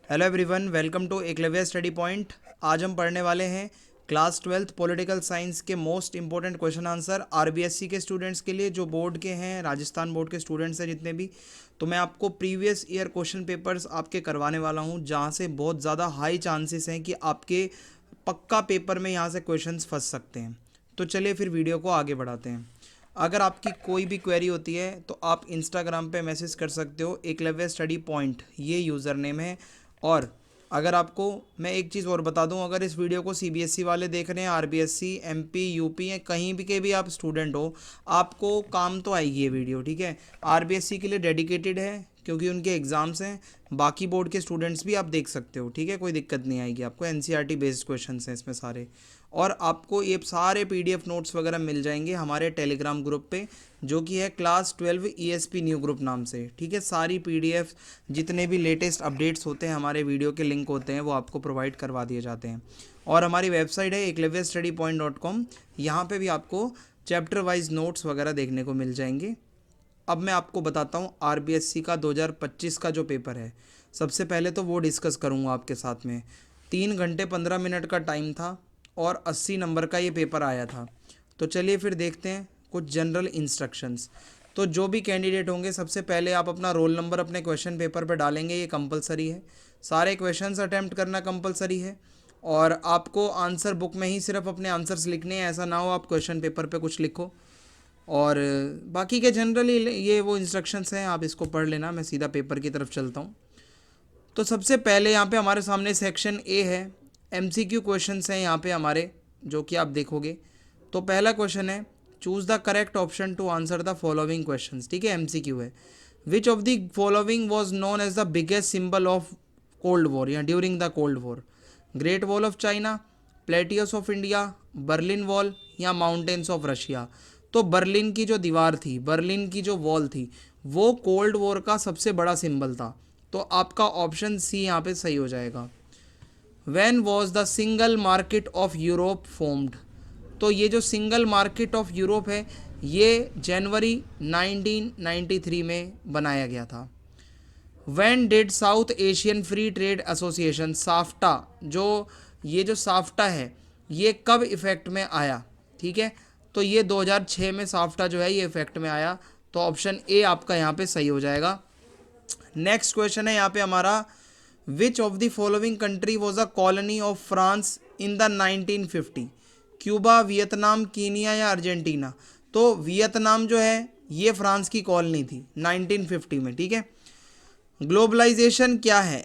Hello everyone, welcome to Eklavya study point. आज हम पढ़ने वाले हैं क्लास 12th पॉलिटिकल साइंस के most important question answer RBSC के स्टूडेंट्स के लिए, जो बोर्ड के हैं, राजस्थान बोर्ड के स्टूडेंट्स हैं जितने भी। तो मैं आपको प्रीवियस ईयर क्वेश्चन पेपर्स आपके करवाने वाला हूं, जहां से बहुत ज़्यादा हाई चांसेस हैं कि आपके पक्का पेपर में यहाँ से क्वेश्चंस फंस सकते हैं। तो चलिए फिर वीडियो को आगे बढ़ाते हैं। अगर आपकी कोई भी क्वेरी होती है तो आप इंस्टाग्राम पे मैसेज कर सकते हो, एकलव्य स्टडी पॉइंट ये यूज़र नेम है। और अगर आपको मैं एक चीज़ और बता दूं, अगर इस वीडियो को सीबीएसई वाले देख रहे हैं, आरबीएससी, एमपी, यूपी या कहीं भी के भी आप स्टूडेंट हो, आपको काम तो आएगी ये वीडियो, ठीक है। आरबीएससी के लिए डेडिकेटेड है क्योंकि उनके एग्ज़ाम्स हैं। बाकी बोर्ड के स्टूडेंट्स भी आप देख सकते हो, ठीक है, कोई दिक्कत नहीं आएगी आपको। एनसीईआरटी बेस्ड क्वेश्चंस हैं इसमें सारे। और आपको ये सारे पीडीएफ नोट्स वगैरह मिल जाएंगे हमारे टेलीग्राम ग्रुप पे, जो कि है क्लास 12 ईएसपी न्यू ग्रुप नाम से, ठीक है। सारी पीडीएफ, जितने भी लेटेस्ट अपडेट्स होते हैं, हमारे वीडियो के लिंक होते हैं, वो आपको प्रोवाइड करवा दिए जाते हैं। और हमारी वेबसाइट है eklavyastudypoint.com। यहाँ पे भी आपको चैप्टर वाइज नोट्स वगैरह देखने को मिल जाएंगे। अब मैं आपको बताता हूँ आरबीएससी का 2025 का जो पेपर है। सबसे पहले तो वो डिस्कस करूँगा आपके साथ में। 3 घंटे 15 मिनट का टाइम था और 80 नंबर का ये पेपर आया था। तो चलिए फिर देखते हैं कुछ जनरल इंस्ट्रक्शंस। तो जो भी कैंडिडेट होंगे, सबसे पहले आप अपना रोल नंबर अपने क्वेश्चन पेपर पर डालेंगे, ये कंपलसरी है। सारे क्वेश्चंस अटैम्प्ट करना कंपलसरी है। और आपको आंसर बुक में ही सिर्फ अपने आंसर्स लिखने हैं, ऐसा ना हो आप क्वेश्चन पेपर पे कुछ लिखो। और बाकी के जनरली ये वो इंस्ट्रक्शंस हैं, आप इसको पढ़ लेना। मैं सीधा पेपर की तरफ चलता हूँ। तो सबसे पहले यहाँ पे हमारे सामने सेक्शन ए है, एमसीक्यू क्वेश्चंस हैं यहाँ पे हमारे, जो कि आप देखोगे। तो पहला क्वेश्चन है, choose the correct option to answer the following questions, ठीक है, एमसीक्यू है। Which of the following was known as the biggest symbol of cold war या during the cold war? Great wall of China, plateaus of India, Berlin wall या mountains of Russia? तो Berlin की जो दीवार थी, Berlin की जो wall थी, वो कोल्ड वॉर का सबसे बड़ा सिंबल था। तो आपका ऑप्शन सी यहाँ पे सही हो जाएगा। When was the single market of Europe formed? तो ये जो सिंगल मार्केट ऑफ यूरोप है, ये जनवरी 1993 में बनाया गया था। When did south Asian free trade association, SAFTA, जो ये जो साफ्टा है, ये कब इफेक्ट में आया? ठीक है, तो ये 2006 में साफ्टा जो है ये इफेक्ट में आया। तो ऑप्शन ए आपका यहाँ पे सही हो जाएगा। नेक्स्ट क्वेश्चन है यहाँ पे हमारा, विच of the following country was a colony of France in the 1950? Cuba, Vietnam, Kenya या अर्जेंटीना? तो वियतनाम जो है ये फ्रांस की कॉलोनी थी 1950 में, ठीक है। ग्लोबलाइजेशन क्या है?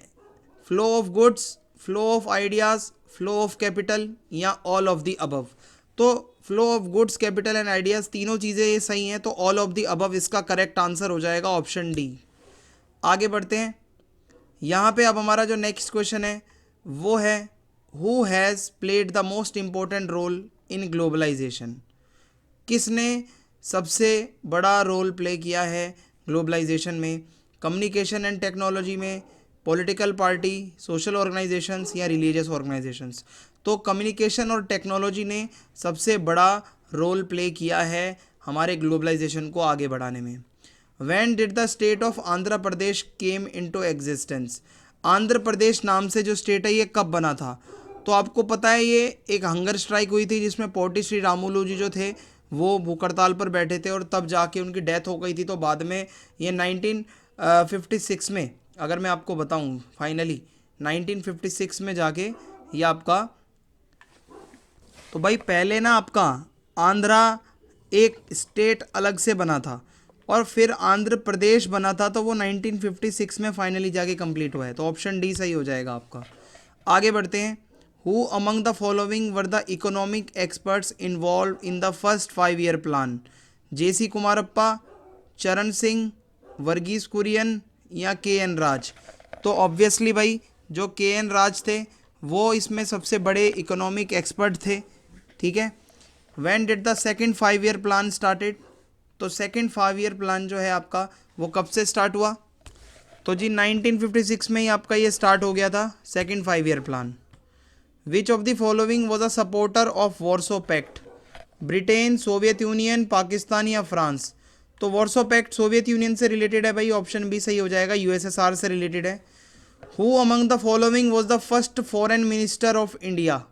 Flow of goods, flow of ideas, flow of capital या ऑल ऑफ द अबव? तो flow of goods, capital and ideas, तीनों चीज़ें ये सही हैं, तो ऑल ऑफ द अबव इसका करेक्ट आंसर हो जाएगा, ऑप्शन डी। आगे बढ़ते हैं। यहाँ पे अब हमारा जो नेक्स्ट क्वेश्चन है वो है, who has played the most important role in globalisation? किसने सबसे बड़ा रोल प्ले किया है ग्लोबलाइजेशन में? कम्युनिकेशन एंड टेक्नोलॉजी में, पॉलिटिकल पार्टी, सोशल ऑर्गेनाइजेशंस या रिलीजियस ऑर्गेनाइजेशंस? तो कम्युनिकेशन और टेक्नोलॉजी ने सबसे बड़ा रोल प्ले किया है हमारे ग्लोबलाइजेशन को आगे बढ़ाने में। When did the state of Andhra Pradesh came into existence? Andhra Pradesh नाम से जो स्टेट है ये कब बना था? तो आपको पता है ये एक हंगर स्ट्राइक हुई थी, जिसमें पोटी श्री रामुलू जी जो थे वो भूख हड़ताल पर बैठे थे और तब जाके उनकी डेथ हो गई थी। तो बाद में ये 1956 में, अगर मैं आपको बताऊं, फाइनली 1956 में जाके ये आपका, तो भाई पहले ना आपका आंध्रा एक स्टेट अलग से बना था और फिर आंध्र प्रदेश बना था, तो वो 1956 में फाइनली जाके कंप्लीट हुआ है। तो ऑप्शन डी सही हो जाएगा आपका। आगे बढ़ते हैं। Who among the following were the economic experts involved in the first 5 year plan? JC Kumarappa, Charan Singh, Varghese Kurien या के एन राज? तो ऑब्वियसली भाई जो के एन राज थे वो इसमें सबसे बड़े इकोनॉमिक एक्सपर्ट थे, ठीक है। When did the second 5 year plan started? तो सेकंड 5 ईयर प्लान जो है आपका वो कब से स्टार्ट हुआ? तो जी 1956 में ही आपका ये स्टार्ट हो गया था second 5 year plan. Which of the following was a supporter of Warsaw Pact? Britain, Soviet Union, Pakistan या फ्रांस? तो वॉर्सो पैक्ट सोवियत यूनियन से रिलेटेड है भाई, ऑप्शन बी सही हो जाएगा, यूएसएसआर से रिलेटेड है। Who among the following was the first foreign minister of India?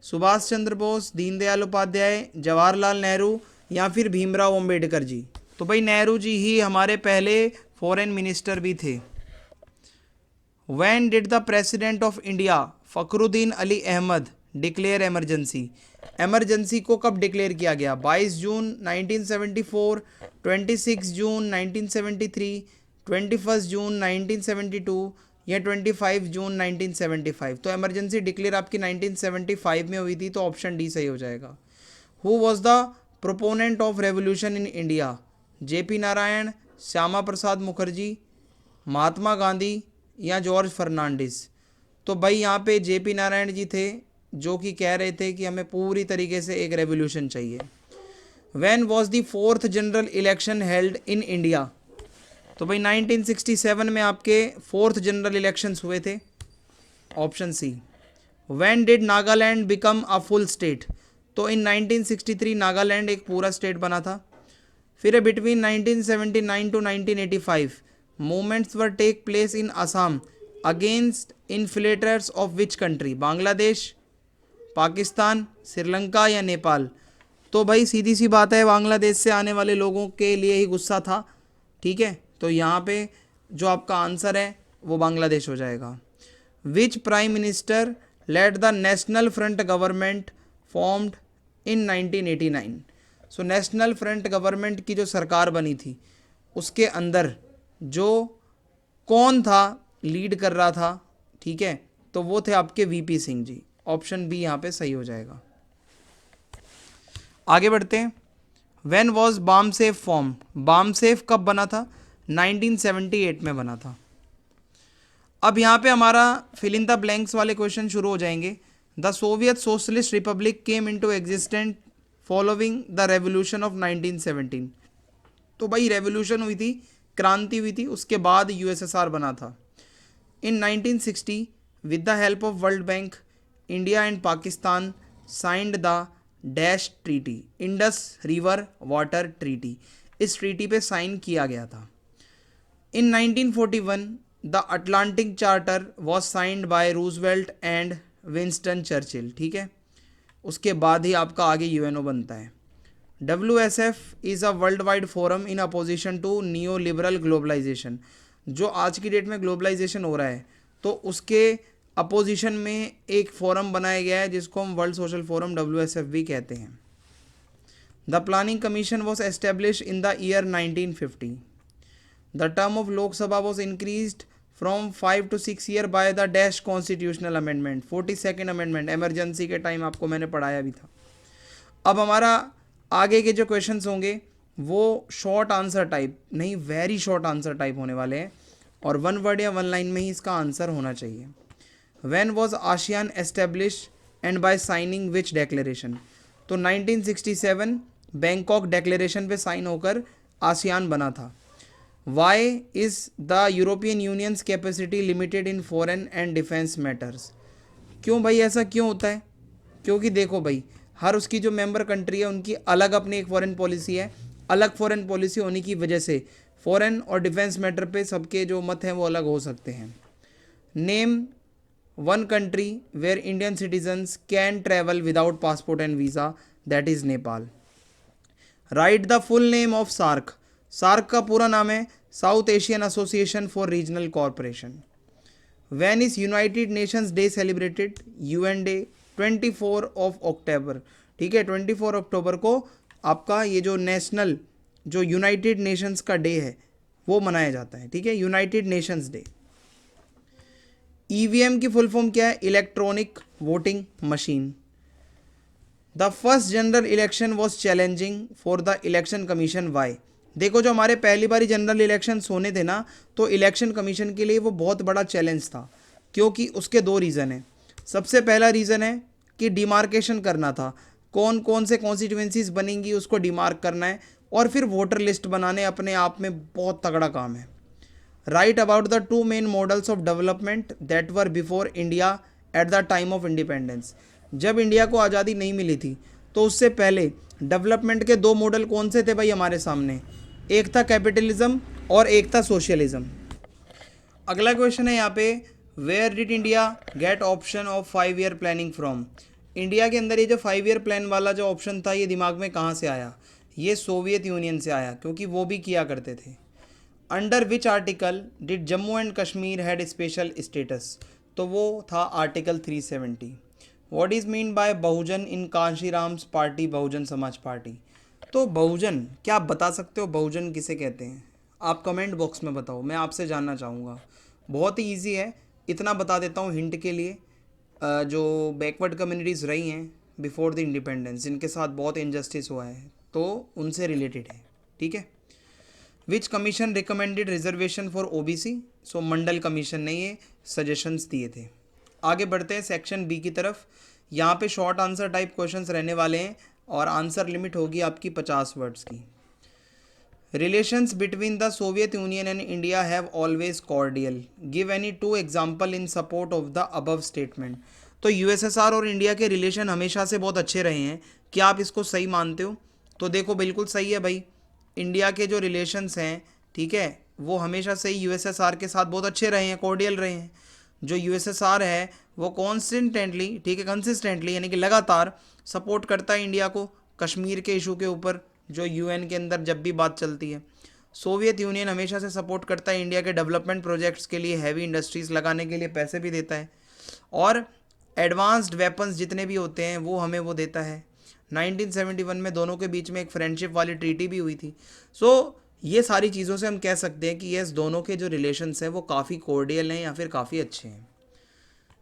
Subhash Chandra Bose, Deendayal Upadhyay, Jawaharlal Nehru या फिर भीमराव अंबेडकर जी? तो भाई नेहरू जी ही हमारे पहले फॉरेन मिनिस्टर भी थे। When did the President of India Fakhruddin Ali Ahmed declare emergency? Emergency को कब डिक्लेयर किया गया? 22 जून 1974, 26 जून 1973, 21 जून 1972 या 25 जून 1975? तो एमरजेंसी डिक्लेयर आपकी 1975 में हुई थी, तो ऑप्शन डी सही हो जाएगा। Who was the proponent of revolution in India? JP Narayan, Shyama Prasad Mukherjee, Mahatma Gandhi या जॉर्ज फर्नांडिस? तो भाई यहाँ पे जेपी नारायण जी थे, जो कि कह रहे थे कि हमें पूरी तरीके से एक रेवोल्यूशन चाहिए। When was the fourth general election held in India? तो भाई 1967 में आपके फोर्थ जनरल इलेक्शंस हुए थे, option C. When did Nagaland become a full state? तो इन 1963 नागालैंड एक पूरा स्टेट बना था। फिर between 1979 to 1985 movements were take place in Assam against inflators of which country? Bangladesh, Pakistan, Sri Lanka या नेपाल? तो भाई सीधी सी बात है, बांग्लादेश से आने वाले लोगों के लिए ही गुस्सा था, ठीक है। तो यहाँ पे जो आपका आंसर है वो बांग्लादेश हो जाएगा। Which prime minister led the national front government formed in 1989? So national front government की जो सरकार बनी थी उसके अंदर जो कौन था, लीड कर रहा था, ठीक है, तो वो थे आपके VP Singh ji. Option B यहाँ पे सही हो जाएगा। आगे बढ़ते हैं। When was BAMCEF form? BAMCEF कब बना था? 1978 में बना था। अब यहाँ पे हमारा फिल इन द ब्लैंक्स वाले क्वेश्चन शुरू हो जाएंगे। The Soviet socialist Republic came into existent following the revolution of 1917? तो भाई रेवोल्यूशन हुई थी, क्रांति हुई थी, उसके बाद यूएसएसआर बना था। इन 1960 with the help of world bank India and Pakistan signed the dash treaty, Indus river water treaty. इस ट्रीटी पे साइन किया गया था। इन 1941 the Atlantic charter was signed by Roosevelt and Winston Churchill, ठीक है। उसके बाद ही आपका आगे यूएनओ बनता है। WSF is a world wide forum in opposition to neo liberal globalisation. जो आज की डेट में ग्लोबलाइजेशन हो रहा है, तो उसके अपोजिशन में एक फोरम बनाया गया है जिसको हम वर्ल्ड सोशल फोरम WSF भी कहते हैं। The planning commission was establish in the year 1950। The term of Lok Sabha was increased from 5 to 6 year by the dash constitutional amendment, 42nd amendment. Emergency के टाइम आपको मैंने पढ़ाया भी था। अब हमारा आगे के जो क्वेश्चंस होंगे वो शॉर्ट आंसर टाइप नहीं, वेरी शॉर्ट आंसर टाइप होने वाले हैं, और 1 वर्ड या 1 लाइन में ही इसका आंसर होना चाहिए। When was ASEAN establish and by signing which declaration? तो 1967 बैंकॉक डेक्लेरेशन पे साइन होकर आसियान बना था। Why is the European unions capacity limited in foreign and defence matters? क्यों भाई ऐसा क्यों होता है? क्योंकि देखो भाई, हर उसकी जो मेंबर कंट्री है उनकी अलग अपनी एक फॉरेन पॉलिसी है। अलग फॉरेन पॉलिसी होने की वजह से फॉरेन और डिफेंस मैटर पे सबके जो मत हैं वो अलग हो सकते हैं। Name one country where Indian citizens can travel without passport and visa, that is Nepal. Write the full name of SAARC. SAARC का पूरा नाम है south Asian association for regional corporation. When is united nations day celebrated? UN day 24 October, ठीक है। 24 अक्टूबर को आपका ये जो नेशनल जो यूनाइटेड नेशंस का डे है वो मनाया जाता है, ठीक है, यूनाइटेड नेशंस डे। ईवीएम की फुल फॉर्म क्या है? Electronic voting machine. The first general election was challenging for the election commission, why? देखो, जो हमारे पहली बारी जनरल इलेक्शन होने थे ना, तो इलेक्शन कमीशन के लिए वो बहुत बड़ा चैलेंज था, क्योंकि उसके 2 रीज़न हैं। सबसे पहला रीज़न है कि डिमार्केशन करना था, कौन कौन से कॉन्स्टिट्यूएंसीज बनेंगी उसको डिमार्क करना है, और फिर वोटर लिस्ट बनाने अपने आप में बहुत तगड़ा काम है। Right about the 2 main models of development that were before India at the time of independence. जब इंडिया को आज़ादी नहीं मिली थी तो उससे पहले डेवलपमेंट के 2 मॉडल कौन से थे भाई हमारे सामने? एक था कैपिटलिज्म और एक था सोशलिज्म। अगला क्वेश्चन है यहाँ पे, where did India get option of 5 year planning from? India के अंदर ये जो 5 ईयर प्लान वाला जो ऑप्शन था ये दिमाग में कहाँ से आया? ये सोवियत यूनियन से आया, क्योंकि वो भी किया करते थे। Under which article did Jammu and Kashmir had special status? तो वो था article 370। What is mean by Bahujan in Kanshiram's party, Bahujan Samaj party? तो बहुजन, क्या आप बता सकते हो बहुजन किसे कहते हैं? आप कमेंट बॉक्स में बताओ, मैं आपसे जानना चाहूँगा। बहुत ही ईजी है, इतना बता देता हूँ हिंट के लिए। जो बैकवर्ड कम्युनिटीज़ रही हैं बिफोर द इंडिपेंडेंस, इनके साथ बहुत इनजस्टिस हुआ है, तो उनसे रिलेटेड है। ठीक है। Which commission recommended reservation for OBC? So Mandal commission ने ये सजेशंस दिए थे। आगे बढ़ते हैं सेक्शन बी की तरफ। यहाँ पे शॉर्ट आंसर टाइप क्वेश्चंस रहने वाले हैं और आंसर लिमिट होगी आपकी 50 वर्ड्स की। Relations between the Soviet union and India have always cordial, give any 2 example in support of the above statement? तो यूएसएसआर और इंडिया के रिलेशन हमेशा से बहुत अच्छे रहे हैं, क्या आप इसको सही मानते हो? तो देखो बिल्कुल सही है भाई। इंडिया के जो रिलेशंस हैं, ठीक है, वो हमेशा से ही यूएसएसआर के साथ बहुत अच्छे रहे हैं, कॉर्डियल रहे हैं। जो यूएसएसआर है वो कॉन्स्टेंटली, ठीक है, कंसिस्टेंटली यानी कि लगातार सपोर्ट करता है इंडिया को कश्मीर के इशू के ऊपर, जो यूएन के अंदर जब भी बात चलती है। सोवियत यूनियन हमेशा से सपोर्ट करता है इंडिया के डेवलपमेंट प्रोजेक्ट्स के लिए, हैवी इंडस्ट्रीज़ लगाने के लिए पैसे भी देता है, और एडवांस्ड वेपन्स जितने भी होते हैं वो हमें वो देता है। 1971 में दोनों के बीच में एक फ्रेंडशिप वाली ट्रीटी भी हुई थी। सो ये सारी चीज़ों से हम कह सकते हैं कि यस, दोनों के जो रिलेशंस हैं वो काफ़ी कॉर्डियल हैं या फिर काफ़ी अच्छे हैं।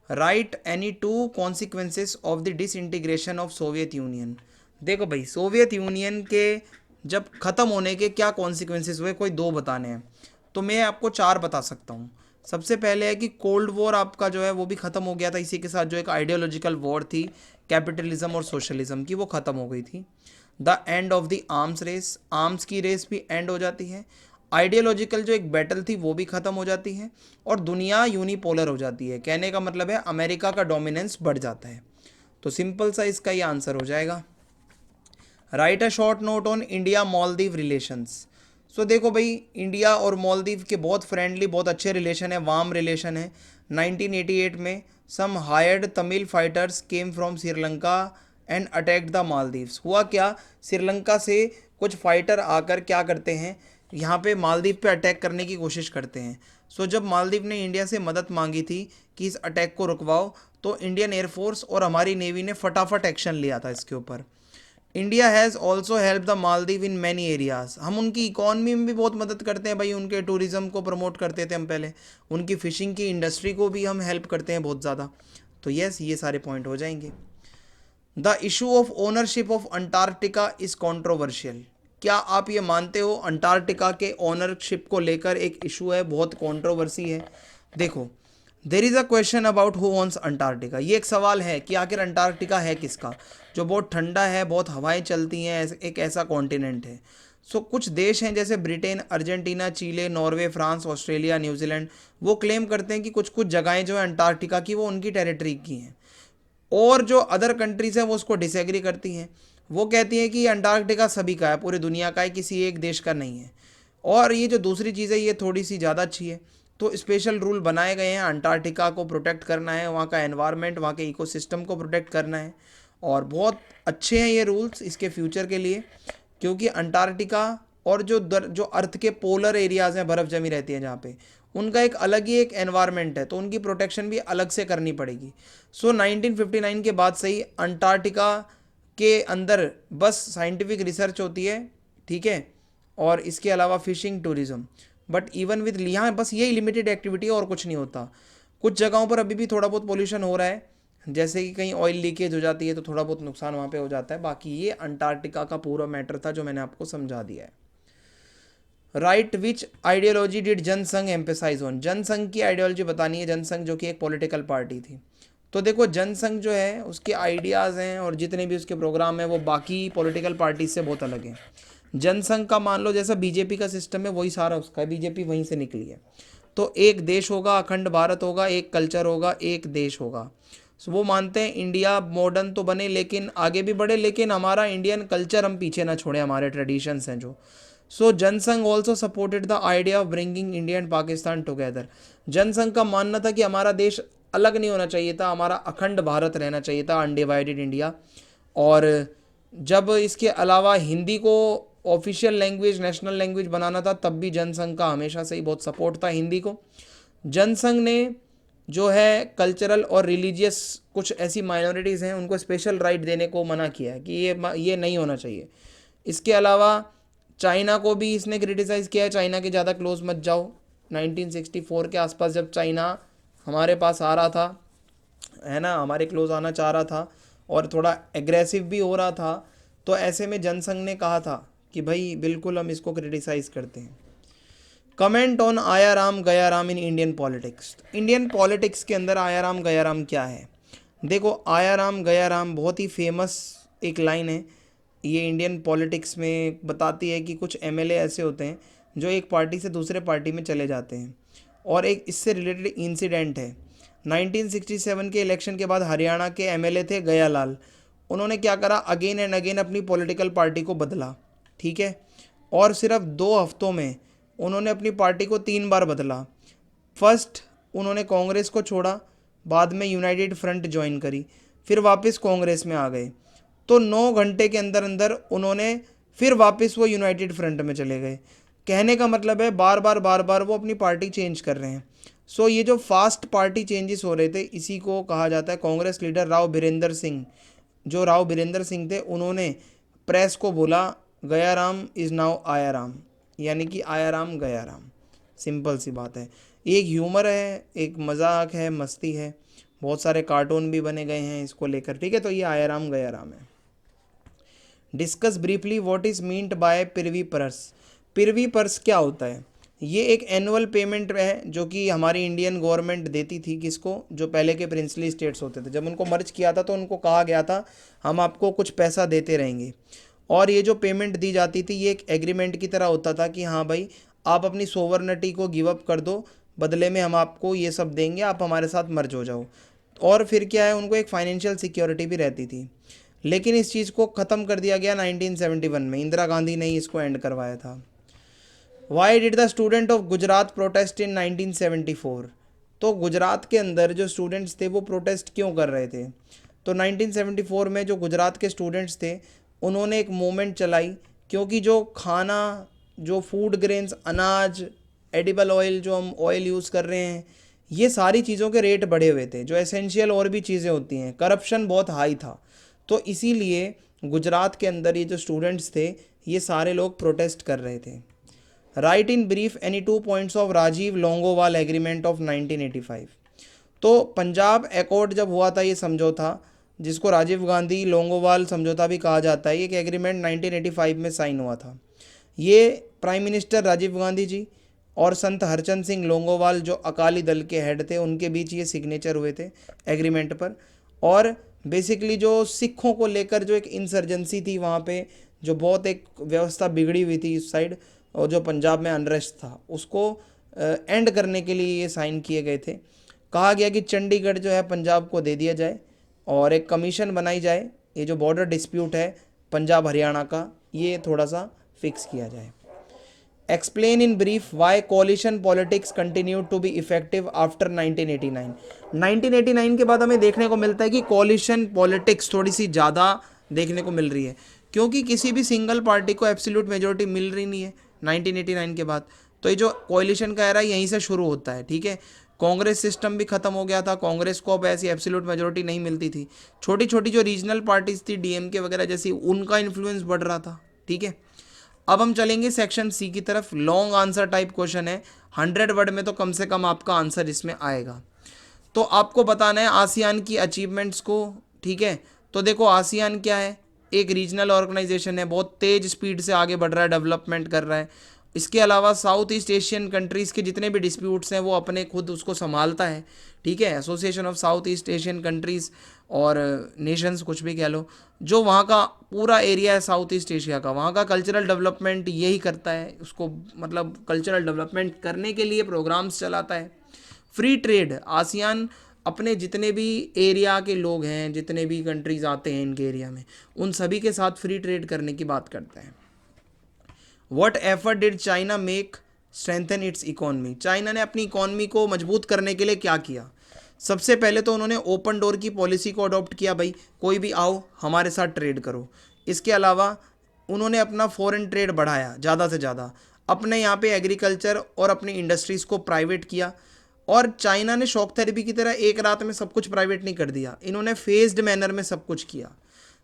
Right any 2 consequences of the disintegration of Soviet union? देखो भाई, सोवियत यूनियन के जब ख़त्म होने के क्या कॉन्सिक्वेंसेस हुए, कोई 2 बताने हैं, तो मैं आपको 4 बता सकता हूँ। सबसे पहले है कि कोल्ड वॉर आपका जो है वो भी ख़त्म हो गया था, इसी के साथ जो एक आइडियोलॉजिकल वॉर थी कैपिटलिज्म और सोशलिज्म की, वो ख़त्म हो गई थी। The end of the arms race, arms की रेस भी एंड हो जाती है। आइडियोलॉजिकल जो एक बैटल थी वो भी ख़त्म हो जाती है, और दुनिया यूनिपोलर हो जाती है। कहने का मतलब है अमेरिका का डोमिनेंस बढ़ जाता है। तो सिंपल सा इसका ये आंसर हो जाएगा। Write a short note on India Maldives relations. So देखो भाई, इंडिया और मालदीव के बहुत फ्रेंडली, बहुत अच्छे रिलेशन है, वार्म रिलेशन है। 1988 में some hired Tamil fighters came from Sri Lanka and attacked the Maldives. हुआ क्या, श्रीलंका से कुछ फाइटर आकर क्या करते हैं, यहाँ पे मालदीव पे अटैक करने की कोशिश करते हैं। सो जब मालदीव ने इंडिया से मदद मांगी थी कि इस अटैक को रुकवाओ, तो इंडियन एयरफोर्स और हमारी नेवी ने फटाफट एक्शन लिया था इसके ऊपर। India has also help the Maldives in many areas. हम उनकी इकॉनमी में भी बहुत मदद करते हैं भाई, उनके टूरिज़्म को प्रमोट करते थे हम पहले, उनकी फ़िशिंग की इंडस्ट्री को भी हम हेल्प करते हैं बहुत ज़्यादा। तो यस, ये सारे पॉइंट हो जाएंगे। The issue of ownership of Antarctica is controversial. क्या आप ये मानते हो अंटार्कटिका के ओनरशिप को लेकर एक इशू है, बहुत कॉन्ट्रोवर्सी है? देखो, there is a question about who owns Antarctica. ये एक सवाल है कि आखिर अंटार्कटिका है किसका, जो बहुत ठंडा है, बहुत हवाएं चलती हैं, एक ऐसा कॉन्टिनेंट है। सो कुछ देश हैं जैसे ब्रिटेन, अर्जेंटीना, चिले, नॉर्वे, फ्रांस, ऑस्ट्रेलिया, न्यूजीलैंड, वो क्लेम करते हैं कि कुछ कुछ जगहें जो है अंटार्कटिका की वो उनकी टेरिटरी की हैं, और जो अदर कंट्रीज़ हैं वो उसको डिसएग्री करती हैं। वो कहती हैं कि अंटार्कटिका सभी का है, पूरी दुनिया का है, किसी एक देश का नहीं है। और ये जो दूसरी चीज़ है ये थोड़ी सी ज़्यादा अच्छी है। तो स्पेशल रूल बनाए गए हैं, अंटार्कटिका को प्रोटेक्ट करना है, वहाँ का एनवायरनमेंट, वहाँ के इकोसिस्टम को प्रोटेक्ट करना है, और बहुत अच्छे हैं ये रूल्स इसके फ्यूचर के लिए, क्योंकि अंटार्कटिका और जो अर्थ के पोलर एरियाज़ हैं, बर्फ़ जमी रहती है जहाँ पे, उनका एक अलग ही एक एनवायरनमेंट है, तो उनकी प्रोटेक्शन भी अलग से करनी पड़ेगी। सो 1959 के बाद से ही अंटार्कटिका के अंदर बस साइंटिफिक रिसर्च होती है, ठीक है, और इसके अलावा fishing, tourism, but even with यहाँ बस यही लिमिटेड एक्टिविटी है और कुछ नहीं होता। कुछ जगहों पर अभी भी थोड़ा बहुत पोल्यूशन हो रहा है, जैसे कि कहीं ऑयल लीकेज हो जाती है तो थोड़ा बहुत नुकसान वहाँ पे हो जाता है। बाकी ये अंटार्कटिका का पूरा मैटर था जो मैंने आपको समझा दिया है। Right which ideology did Jansangh emphasise on? Jansangh की आइडियोलॉजी बतानी है, जनसंघ जो कि एक पॉलिटिकल पार्टी थी। तो देखो, जनसंघ जो है उसके आइडियाज़ हैं और जितने भी उसके प्रोग्राम हैं वो बाकी पॉलिटिकल पार्टी से बहुत अलग हैं। जनसंघ का मान लो जैसा बीजेपी का सिस्टम है, वही सारा उसका है, बीजेपी वहीं से निकली है। तो एक देश होगा, अखंड भारत होगा, एक कल्चर होगा, एक देश होगा। सो वो मानते हैं इंडिया मॉडर्न तो बने लेकिन आगे भी बढ़े, लेकिन हमारा इंडियन कल्चर हम पीछे ना छोड़े, हमारे ट्रेडिशंस हैं जो। So Jana Sangh also supported the idea of bringing India and Pakistan together. Jana Sangh का मानना था कि हमारा देश अलग नहीं होना चाहिए था, हमारा अखंड भारत रहना चाहिए था, अनडिवाइडेड इंडिया। और जब इसके अलावा हिंदी को ऑफिशियल लैंग्वेज, नेशनल लैंग्वेज बनाना था, तब भी जनसंघ का हमेशा से ही बहुत सपोर्ट था हिंदी को। जनसंघ ने जो है कल्चरल और रिलीजियस कुछ ऐसी माइनॉरिटीज़ हैं उनको स्पेशल राइट देने को मना किया है कि ये नहीं होना चाहिए। इसके अलावा चाइना को भी इसने क्रिटिसाइज़ किया है, चाइना के ज़्यादा क्लोज मत जाओ। 1964 के आसपास जब चाइना हमारे पास आ रहा था, है ना, हमारे क्लोज आना चाह रहा था और थोड़ा एग्रेसिव भी हो रहा था, तो ऐसे में जनसंघ ने कहा था कि भाई बिल्कुल हम इसको क्रिटिसाइज़ करते हैं। कमेंट ऑन आया राम गया राम इन इंडियन पॉलिटिक्स। इंडियन पॉलिटिक्स के अंदर आया राम गया राम क्या है? देखो, आया राम गया राम बहुत ही फेमस एक लाइन है। ये इंडियन पॉलिटिक्स में बताती है कि कुछ एमएलए ऐसे होते हैं जो एक पार्टी से दूसरे पार्टी में चले जाते हैं। और एक इससे रिलेटेड इंसिडेंट है, 1967 के इलेक्शन के बाद हरियाणा के एमएलए थे गयालाल। उन्होंने क्या करा, अगेन एंड अगेन अपनी पॉलिटिकल पार्टी को बदला, ठीक है। और सिर्फ 2 हफ्तों में उन्होंने अपनी पार्टी को 3 बार बदला। फर्स्ट उन्होंने कांग्रेस को छोड़ा, बाद में यूनाइटेड फ्रंट ज्वाइन करी, फिर वापस कांग्रेस में आ गए। तो 9 घंटे के अंदर अंदर उन्होंने फिर वापस वो यूनाइटेड फ्रंट में चले गए। कहने का मतलब है बार बार वो अपनी पार्टी चेंज कर रहे हैं। सो ये जो फास्ट पार्टी चेंजेस हो रहे थे, इसी को कहा जाता है। कांग्रेस लीडर राव बीरेंद्र सिंह, जो राव बीरेंद्र सिंह थे, उन्होंने प्रेस को बोला गया राम इज़ नाउ आया राम, यानी कि आया राम गया राम। सिंपल सी बात है। एक ह्यूमर है, एक मजाक है, मस्ती है, बहुत सारे कार्टून भी बने गए हैं इसको लेकर, ठीक है। तो ये आया राम गया राम है। Discuss briefly what is meant by पिरवी पर्स। पिरवी पर्स क्या होता है? ये एक एनुअल पेमेंट है जो कि हमारी इंडियन गवर्नमेंट देती थी किसको, जो पहले के प्रिंसली स्टेट्स होते थे। जब उनको मर्ज किया था तो उनको कहा गया था हम आपको कुछ पैसा देते रहेंगे। और ये जो पेमेंट दी जाती थी ये एक एग्रीमेंट की तरह होता था कि हाँ भाई आप अपनी सोवरनिटी को गिव अप कर दो, बदले में हम आपको ये सब देंगे, आप हमारे साथ मर्ज हो जाओ। और फिर क्या है, उनको एक फाइनेंशियल सिक्योरिटी भी रहती थी। लेकिन इस चीज़ को ख़त्म कर दिया गया 1971 में, इंदिरा गांधी ने ही इसको एंड करवाया था। Why did the student of Gujarat protest in 1974? तो गुजरात के अंदर जो स्टूडेंट्स थे वो प्रोटेस्ट क्यों कर रहे थे? तो 1974 में जो गुजरात के स्टूडेंट्स थे उन्होंने एक मूवमेंट चलाई, क्योंकि जो खाना, जो फूड ग्रेन्स, अनाज, एडिबल ऑयल, जो हम ऑयल यूज़ कर रहे हैं, ये सारी चीज़ों के रेट बढ़े हुए थे। जो एसेंशियल और भी चीज़ें होती हैं, करप्शन बहुत हाई था। तो इसीलिए गुजरात के अंदर ये जो स्टूडेंट्स थे ये सारे लोग प्रोटेस्ट कर रहे थे। Write in brief any 2 points of Rajiv Longowal agreement of 1985। तो पंजाब एकॉर्ड जब हुआ था, ये समझौता जिसको राजीव गांधी लोंगोवाल समझौता भी कहा जाता है, ये एग्रीमेंट 1985 में साइन हुआ था। ये प्राइम मिनिस्टर राजीव गांधी जी और संत हरचंद सिंह लोंगोवाल जो अकाली दल के हेड थे उनके बीच ये सिग्नेचर हुए थे एग्रीमेंट पर। और बेसिकली जो सिखों को लेकर जो एक इंसर्जेंसी थी वहाँ पे, जो बहुत एक व्यवस्था बिगड़ी हुई थी इस साइड, और जो पंजाब में अनरेस्ट था उसको एंड करने के लिए ये साइन किए गए थे। कहा गया कि चंडीगढ़ जो है पंजाब को दे दिया जाए और एक कमीशन बनाई जाए, ये जो बॉर्डर डिस्प्यूट है पंजाब हरियाणा का, ये थोड़ा सा फिक्स किया जाए। Explain in brief why coalition politics continue to be effective after 1989। 1989 के बाद हमें देखने को मिलता है कि कोलिशन पॉलिटिक्स थोड़ी सी ज़्यादा देखने को मिल रही है, क्योंकि किसी भी सिंगल पार्टी को एब्सोल्यूट मेजोरिटी मिल रही नहीं है 1989 के बाद। तो ये जो कोलिशन का एरा यहीं से शुरू होता है, ठीक है। कांग्रेस सिस्टम भी खत्म हो गया था, कांग्रेस को अब ऐसी एब्सोल्यूट मेजोरिटी नहीं मिलती थी। छोटी छोटी जो रीजनल पार्टीज थी, डीएमके वगैरह जैसी, उनका इन्फ्लुएंस बढ़ रहा था, ठीक है। अब हम चलेंगे सेक्शन सी की तरफ। लॉन्ग आंसर टाइप क्वेश्चन है, 100 वर्ड में तो कम से कम आपका आंसर इसमें आएगा। तो आपको बताना है आसियान की अचीवमेंट्स को, ठीक है। तो देखो आसियान क्या है, एक रीजनल ऑर्गेनाइजेशन है, बहुत तेज स्पीड से आगे बढ़ रहा है, डेवलपमेंट कर रहा है। इसके अलावा साउथ ईस्ट एशियन कंट्रीज़ के जितने भी डिस्प्यूट्स हैं वो अपने खुद उसको संभालता है, ठीक है। Association of south east Asian countries और नेशंस कुछ भी कह लो, जो वहाँ का पूरा एरिया है साउथ ईस्ट एशिया का, वहाँ का कल्चरल डेवलपमेंट यही करता है। उसको मतलब कल्चरल डेवलपमेंट करने के लिए प्रोग्राम्स चलाता है। फ्री ट्रेड, आसियान अपने जितने भी एरिया के लोग हैं, जितने भी कंट्रीज़ आते हैं इनके एरिया में, उन सभी के साथ फ्री ट्रेड करने की बात करता है। What effort did China make strengthen it's economy, China ने अपनी इकोनॉमी को मजबूत करने के लिए क्या किया। सबसे पहले तो उन्होंने ओपन डोर की पॉलिसी को अडॉप्ट किया, भाई कोई भी आओ हमारे साथ ट्रेड करो। इसके अलावा उन्होंने अपना फॉरेन ट्रेड बढ़ाया ज़्यादा से ज़्यादा, अपने यहाँ पे एग्रीकल्चर और अपनी इंडस्ट्रीज़ को प्राइवेट किया। और चाइना ने शॉक थेरेपी की तरह एक रात में सब कुछ प्राइवेट नहीं कर दिया, इन्होंने फेज्ड मैनर में सब कुछ किया।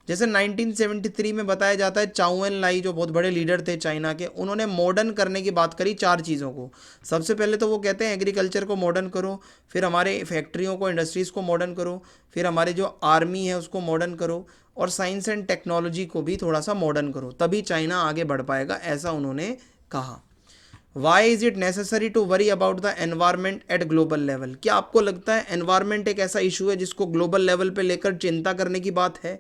जैसे 1973 में बताया जाता है चाउ एन लाई जो बहुत बड़े लीडर थे चाइना के, उन्होंने मॉडर्न करने की बात करी 4 चीज़ों को। सबसे पहले तो वो कहते हैं एग्रीकल्चर को मॉडर्न करो, फिर हमारे फैक्ट्रियों को इंडस्ट्रीज़ को मॉडर्न करो, फिर हमारे जो आर्मी है उसको मॉडर्न करो, और साइंस एंड टेक्नोलॉजी को भी थोड़ा सा मॉडर्न करो, तभी चाइना आगे बढ़ पाएगा, ऐसा उन्होंने कहा। Why is it necessary to worry about the environment at global level, क्या आपको लगता है एनवायरमेंट एक ऐसा इशू है जिसको ग्लोबल लेवल पे लेकर चिंता करने की बात है?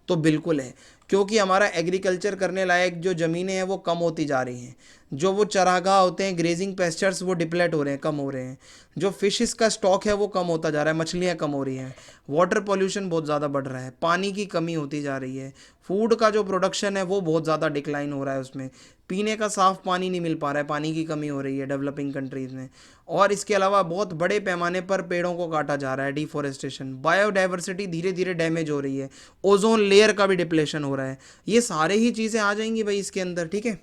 तो बिल्कुल है, क्योंकि हमारा एग्रीकल्चर करने लायक जो ज़मीनें हैं वो कम होती जा रही हैं, जो वो चरागाह होते हैं ग्रेजिंग पेस्चर्स वो डिप्लेट हो रहे हैं, कम हो रहे हैं, जो फिशेस का स्टॉक है वो कम होता जा रहा है, मछलियाँ कम हो रही हैं, वाटर पॉल्यूशन बहुत ज़्यादा बढ़ रहा है, पानी की कमी होती जा रही है, फूड का जो प्रोडक्शन है वो बहुत ज़्यादा डिक्लाइन हो रहा है, उसमें पीने का साफ़ पानी नहीं मिल पा रहा है, पानी की कमी हो रही है डेवलपिंग कंट्रीज़ में। और इसके अलावा बहुत बड़े पैमाने पर पेड़ों को काटा जा रहा है, डिफॉरेस्टेशन, बायोडाइवर्सिटी धीरे धीरे डैमेज हो रही है, ओजोन लेयर का भी डिप्लेशन हो रहा है, ये सारे ही चीज़ें आ जाएंगी भाई इसके अंदर, ठीक है।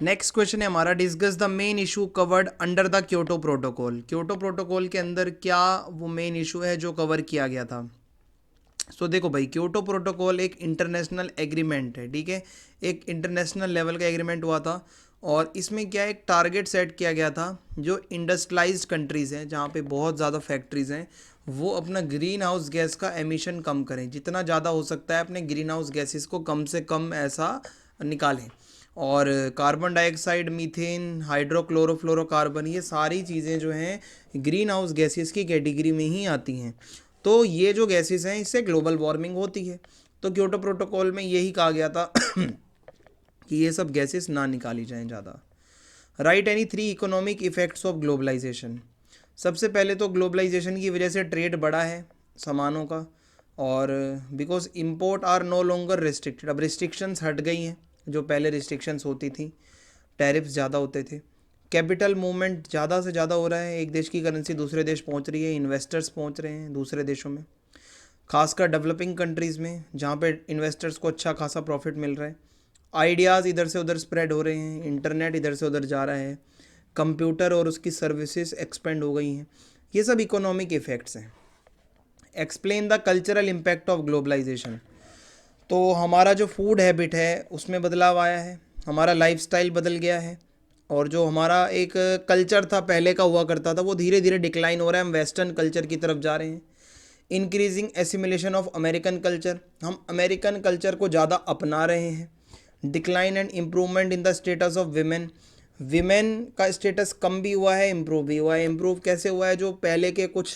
नेक्स्ट क्वेश्चन है हमारा, discuss the main issue covered under the Kyoto protocol, Kyoto protocol के अंदर क्या वो मेन इशू है जो कवर किया गया था। सो देखो भाई, क्योटो प्रोटोकॉल एक इंटरनेशनल एग्रीमेंट है, ठीक है, एक इंटरनेशनल लेवल का एग्रीमेंट हुआ था, और इसमें क्या एक टारगेट सेट किया गया था, जो इंडस्ट्रियलाइज्ड कंट्रीज़ हैं जहाँ पे बहुत ज़्यादा फैक्ट्रीज़ हैं, वो अपना ग्रीन हाउस गैस का एमिशन कम करें, जितना ज़्यादा हो सकता है अपने ग्रीन हाउस गैसेस को कम से कम ऐसा निकालें। और कार्बन डाइऑक्साइड, मीथेन, हाइड्रोक्लोरोफ्लोरोकार्बन, ये सारी चीज़ें जो हैं ग्रीन हाउस गैसेस की कैटेगरी में ही आती हैं। तो ये जो गैसेस हैं इससे ग्लोबल वार्मिंग होती है, तो क्योटो प्रोटोकॉल में यही कहा गया था कि ये सब गैसेस ना निकाली जाएं ज़्यादा। Write any 3 economic effects of globalisation, सबसे पहले तो ग्लोबलाइजेशन की वजह से ट्रेड बढ़ा है सामानों का, और because import are no longer restricted, अब रिस्ट्रिक्शंस हट गई हैं, जो पहले रिस्ट्रिक्शंस होती थी, टैरिफ्स ज़्यादा होते थे, कैपिटल मूवमेंट ज़्यादा से ज़्यादा हो रहा है, एक देश की करेंसी दूसरे देश पहुंच रही है, इन्वेस्टर्स पहुंच रहे हैं दूसरे देशों में, खासकर डेवलपिंग कंट्रीज़ में जहाँ पे इन्वेस्टर्स को अच्छा खासा प्रॉफिट मिल रहा है, आइडियाज़ इधर से उधर स्प्रेड हो रहे हैं, इंटरनेट इधर से उधर जा रहा है, कंप्यूटर और उसकी सर्विसेज एक्सपेंड हो गई हैं, ये सब इकोनॉमिक इफ़ेक्ट्स हैं। Explain the cultural impact of globalisation, तो हमारा जो फूड हैबिट है उसमें बदलाव आया है, हमारा लाइफस्टाइल बदल गया है, और जो हमारा एक कल्चर था पहले का हुआ करता था वो धीरे धीरे डिक्लाइन हो रहा है, हम वेस्टर्न कल्चर की तरफ जा रहे हैं। Increasing assimilation of American culture, हम अमेरिकन कल्चर को ज़्यादा अपना रहे हैं। Decline and improvement in the status of women, women का स्टेटस कम भी हुआ है, इम्प्रूव भी हुआ है। इम्प्रूव कैसे हुआ है, जो पहले के कुछ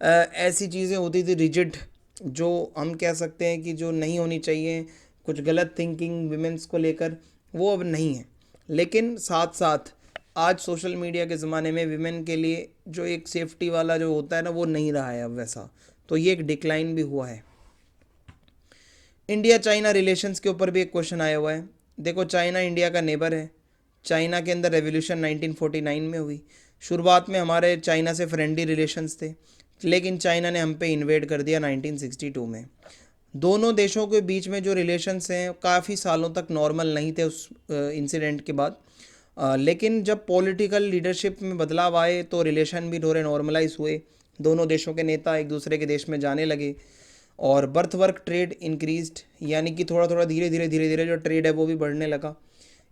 ऐसी चीज़ें होती थी रिजिड, जो हम कह सकते हैं कि जो नहीं होनी चाहिए, कुछ गलत थिंकिंग विमेंस को लेकर, वो अब नहीं है। लेकिन साथ साथ आज सोशल मीडिया के ज़माने में विमेन के लिए जो एक सेफ्टी वाला जो होता है ना, वो नहीं रहा है अब वैसा, तो ये एक डिक्लाइन भी हुआ है। इंडिया चाइना रिलेशंस के ऊपर भी एक क्वेश्चन आया हुआ है। देखो, चाइना इंडिया का नेबर है, चाइना के अंदर रेवोल्यूशन 1949 में हुई, शुरुआत में हमारे चाइना से फ्रेंडली रिलेशंस थे, लेकिन चाइना ने हम पे इन्वेड कर दिया 1962 में। दोनों देशों के बीच में जो रिलेशंस हैं काफ़ी सालों तक नॉर्मल नहीं थे उस इंसिडेंट के बाद, लेकिन जब पॉलिटिकल लीडरशिप में बदलाव आए तो रिलेशन भी थोड़े नॉर्मलाइज हुए, दोनों देशों के नेता एक दूसरे के देश में जाने लगे, और बर्थ वर्क ट्रेड इंक्रीज्ड, यानी कि थोड़ा थोड़ा धीरे धीरे जो ट्रेड है वो भी बढ़ने लगा।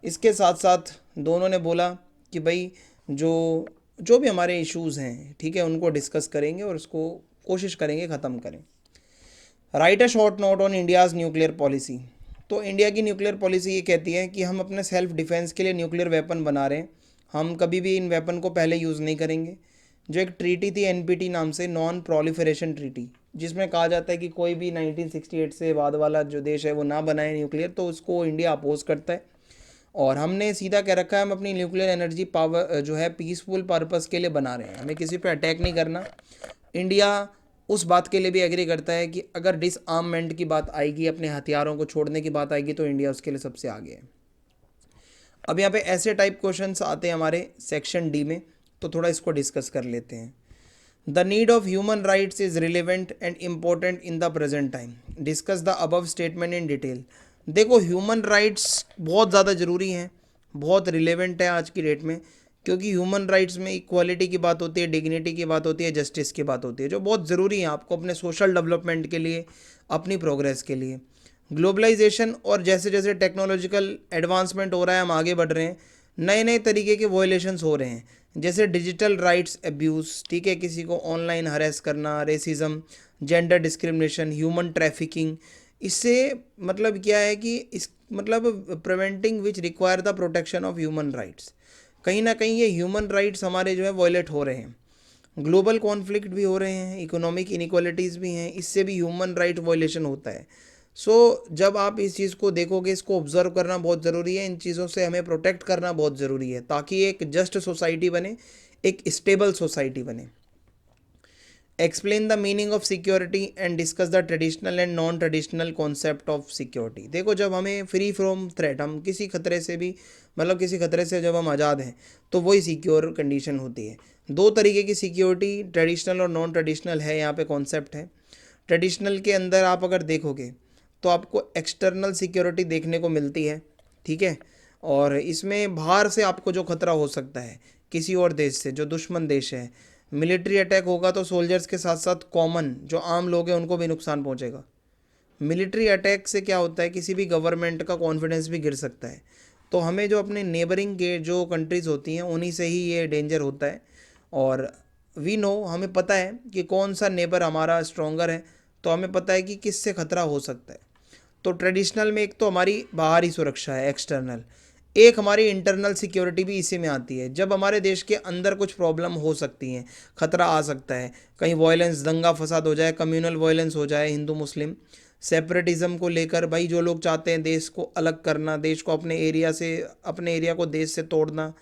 इसके साथ साथ दोनों ने बोला कि भाई जो जो भी हमारे इश्यूज़ हैं, ठीक है, उनको डिस्कस करेंगे और उसको कोशिश करेंगे ख़त्म करें। Right a short note on India's nuclear policy, तो इंडिया की न्यूक्लियर पॉलिसी ये कहती है कि हम अपने सेल्फ डिफेंस के लिए न्यूक्लियर वेपन बना रहे हैं, हम कभी भी इन वेपन को पहले यूज़ नहीं करेंगे। जो एक ट्रीटी थी एनपीटी नाम से, नॉन प्रोलिफरेशन ट्रीटी, जिसमें कहा जाता है कि कोई भी 1968 से बाद वाला जो देश है वो ना बनाए न्यूक्लियर, तो उसको इंडिया अपोज करता है। और हमने सीधा कह रखा है हम अपनी न्यूक्लियर एनर्जी पावर जो है पीसफुल पर्पस के लिए बना रहे हैं, हमें किसी पे अटैक नहीं करना। इंडिया उस बात के लिए भी एग्री करता है कि अगर डिसआर्ममेंट की बात आएगी, अपने हथियारों को छोड़ने की बात आएगी, तो इंडिया उसके लिए सबसे आगे है। अब यहाँ पे ऐसे टाइप क्वेश्चंस आते हैं हमारे सेक्शन डी में, तो थोड़ा इसको डिस्कस कर लेते हैं। The need of human rights is relevant and important in the present time, discuss the above statement in detail. देखो ह्यूमन राइट्स बहुत ज़्यादा ज़रूरी हैं, बहुत रिलेवेंट है आज की डेट में, क्योंकि ह्यूमन राइट्स में इक्वालिटी की बात होती है, डिग्निटी की बात होती है, जस्टिस की बात होती है, जो बहुत ज़रूरी है आपको अपने सोशल डेवलपमेंट के लिए, अपनी प्रोग्रेस के लिए। ग्लोबलाइजेशन और जैसे जैसे टेक्नोलॉजिकल एडवांसमेंट हो रहा है, हम आगे बढ़ रहे हैं, नए नए तरीके के वॉयलेशंस हो रहे हैं, जैसे डिजिटल राइट्स एब्यूज़, ठीक है, किसी को ऑनलाइन हरेस करना, racism, gender discrimination, human trafficking. इससे मतलब क्या है कि इस मतलब preventing which require the protection of human rights. कहीं ना कहीं ये ह्यूमन राइट्स हमारे जो है वॉयलेट हो रहे हैं। ग्लोबल कॉन्फ्लिक्ट भी हो रहे हैं, इकोनॉमिक इनिक्वालिटीज़ भी हैं, इससे भी ह्यूमन राइट वॉयलेशन होता है। जब आप इस चीज़ को देखोगे, इसको ऑब्जर्व करना बहुत ज़रूरी है, इन चीज़ों से हमें प्रोटेक्ट करना बहुत ज़रूरी है, ताकि एक जस्ट सोसाइटी बने, एक स्टेबल सोसाइटी बने। Explain the meaning of security and discuss the traditional and non traditional concept of security. देखो, जब हमें फ्री फ्रॉम थ्रेट, हम किसी खतरे से भी मतलब किसी खतरे से जब हम आज़ाद हैं, तो वही सिक्योर कंडीशन होती है। दो तरीके की सिक्योरिटी, ट्रेडिशनल और नॉन ट्रेडिशनल है, यहाँ पे कॉन्सेप्ट है। ट्रेडिशनल के अंदर आप अगर देखोगे तो आपको एक्सटर्नल सिक्योरिटी देखने को मिलती है, ठीक है, और इसमें बाहर से आपको जो खतरा हो सकता है किसी और देश से, जो दुश्मन देश है, मिलिट्री अटैक होगा तो सोल्जर्स के साथ साथ कॉमन जो आम लोग हैं उनको भी नुकसान पहुंचेगा। मिलिट्री अटैक से क्या होता है, किसी भी गवर्नमेंट का कॉन्फिडेंस भी गिर सकता है। तो हमें जो अपने नेबरिंग के जो कंट्रीज़ होती हैं उन्हीं से ही ये डेंजर होता है। और वी नो, हमें पता है कि कौन सा नेबर हमारा स्ट्रोंगर है, तो हमें पता है कि किससे खतरा हो सकता है। तो ट्रेडिशनल में एक तो हमारी बाहरी सुरक्षा है, एक्सटर्नल, एक हमारी इंटरनल सिक्योरिटी भी इसी में आती है। जब हमारे देश के अंदर कुछ प्रॉब्लम हो सकती हैं, खतरा आ सकता है, कहीं वॉयलेंस, दंगा फसाद हो जाए, कम्युनल वॉयलेंस हो जाए, हिंदू मुस्लिम सेपरेटिज्म को लेकर, भाई जो लोग चाहते हैं देश को अलग करना, देश को अपने एरिया से, अपने एरिया को देश से तोड़ना,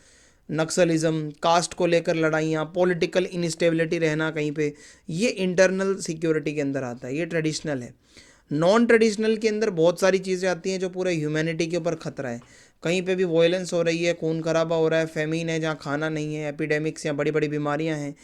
नक्सलिज्म, कास्ट को लेकर लड़ाइयाँ, पॉलिटिकल इनस्टेबिलिटी रहना कहीं पे, ये इंटरनल सिक्योरिटी के अंदर आता है, ये ट्रेडिशनल है। नॉन ट्रेडिशनल के अंदर बहुत सारी चीज़ें आती हैं जो पूरे ह्यूमैनिटी के ऊपर खतरा है। कहीं पे भी वॉयलेंस हो रही है, खून खराबा हो रहा है, फेमिन है जहाँ खाना नहीं है, एपिडेमिक्स या बड़ी बड़ी बीमारियाँ हैं,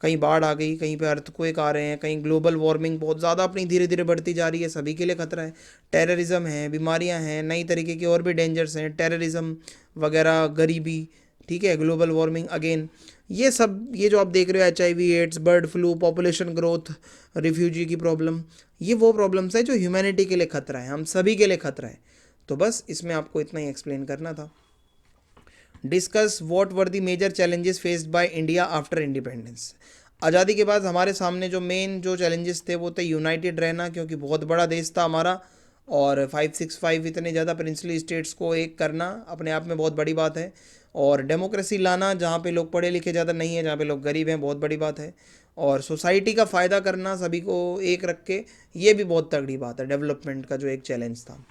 कहीं बाढ़ आ गई, कहीं पे अर्थक्वेक आ रहे हैं, कहीं ग्लोबल वार्मिंग बहुत ज़्यादा अपनी धीरे धीरे बढ़ती जा रही है, सभी के लिए खतरा है। टेररिज्म है, बीमारियाँ हैं, नई तरीके की और भी डेंजर्स हैं, टेररिज्म वगैरह, गरीबी, ठीक है, ग्लोबल वार्मिंग अगेन, ये सब, ये जो आप देख रहे हो, HIV, AIDS, bird flu, population growth, refugee की प्रॉब्लम, ये वो प्रॉब्लम्स है जो ह्यूमैनिटी के लिए खतरा है, हम सभी के लिए खतरा है। तो बस इसमें आपको इतना ही एक्सप्लेन करना था। Discuss what were the major challenges faced by India after independence. आज़ादी के बाद हमारे सामने जो मेन जो चैलेंजेस थे वो थे यूनाइटेड रहना, क्योंकि बहुत बड़ा देश था हमारा, और 565 इतने ज़्यादा प्रिंसली स्टेट्स को एक करना अपने आप में बहुत बड़ी बात है। और डेमोक्रेसी लाना, जहाँ पे लोग पढ़े लिखे ज़्यादा नहीं है, जहाँ पे लोग गरीब हैं, बहुत बड़ी बात है। और सोसाइटी का फ़ायदा करना, सभी को एक रख के, ये भी बहुत तगड़ी बात है, डेवलपमेंट का जो एक चैलेंज था।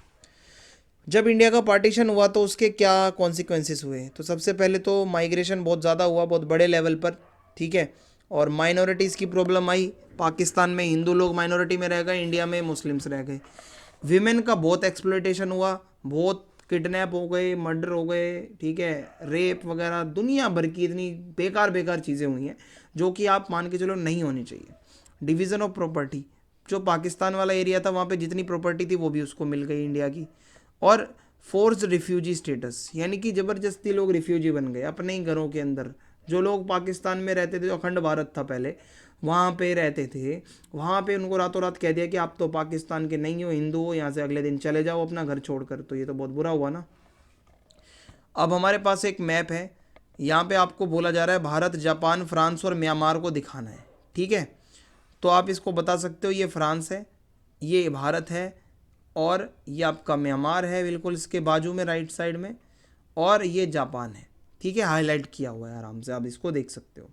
जब इंडिया का पार्टीशन हुआ तो उसके क्या कॉन्सिक्वेंसेस हुए, तो सबसे पहले तो माइग्रेशन बहुत ज़्यादा हुआ, बहुत बड़े लेवल पर, ठीक है, और माइनॉरिटीज़ की प्रॉब्लम आई। पाकिस्तान में हिंदू लोग माइनॉरिटी में रह गए, इंडिया में मुस्लिम्स रह गए। विमेन का बहुत एक्सप्लॉयटेशन हुआ, बहुत किडनैप हो गए, मर्डर हो गए, ठीक है, रेप वगैरह, दुनिया भर की इतनी बेकार बेकार चीज़ें हुई हैं जो कि आप मान के चलो नहीं होनी चाहिए। डिवीज़न ऑफ प्रॉपर्टी, जो पाकिस्तान वाला एरिया था वहाँ पे जितनी प्रॉपर्टी थी वो भी उसको मिल गई इंडिया की। और फोर्स रिफ्यूजी स्टेटस, यानी कि ज़बरदस्ती लोग रिफ्यूजी बन गए अपने ही घरों के अंदर। जो लोग पाकिस्तान में रहते थे, जो अखंड भारत था पहले, वहाँ पे रहते थे, वहाँ पे उनको रातों रात कह दिया कि आप तो पाकिस्तान के नहीं हो, हिंदू हो, यहाँ से अगले दिन चले जाओ अपना घर छोड़कर। तो ये तो बहुत बुरा हुआ ना। अब हमारे पास एक मैप है, यहाँ पे आपको बोला जा रहा है भारत, जापान, फ्रांस और म्यांमार को दिखाना है, ठीक है। तो आप इसको बता सकते हो, ये फ्रांस है, ये भारत है, और ये आपका म्यांमार है बिल्कुल इसके बाजू में राइट साइड में, और ये जापान है, ठीक है, हाईलाइट किया हुआ है आराम से, आप इसको देख सकते हो।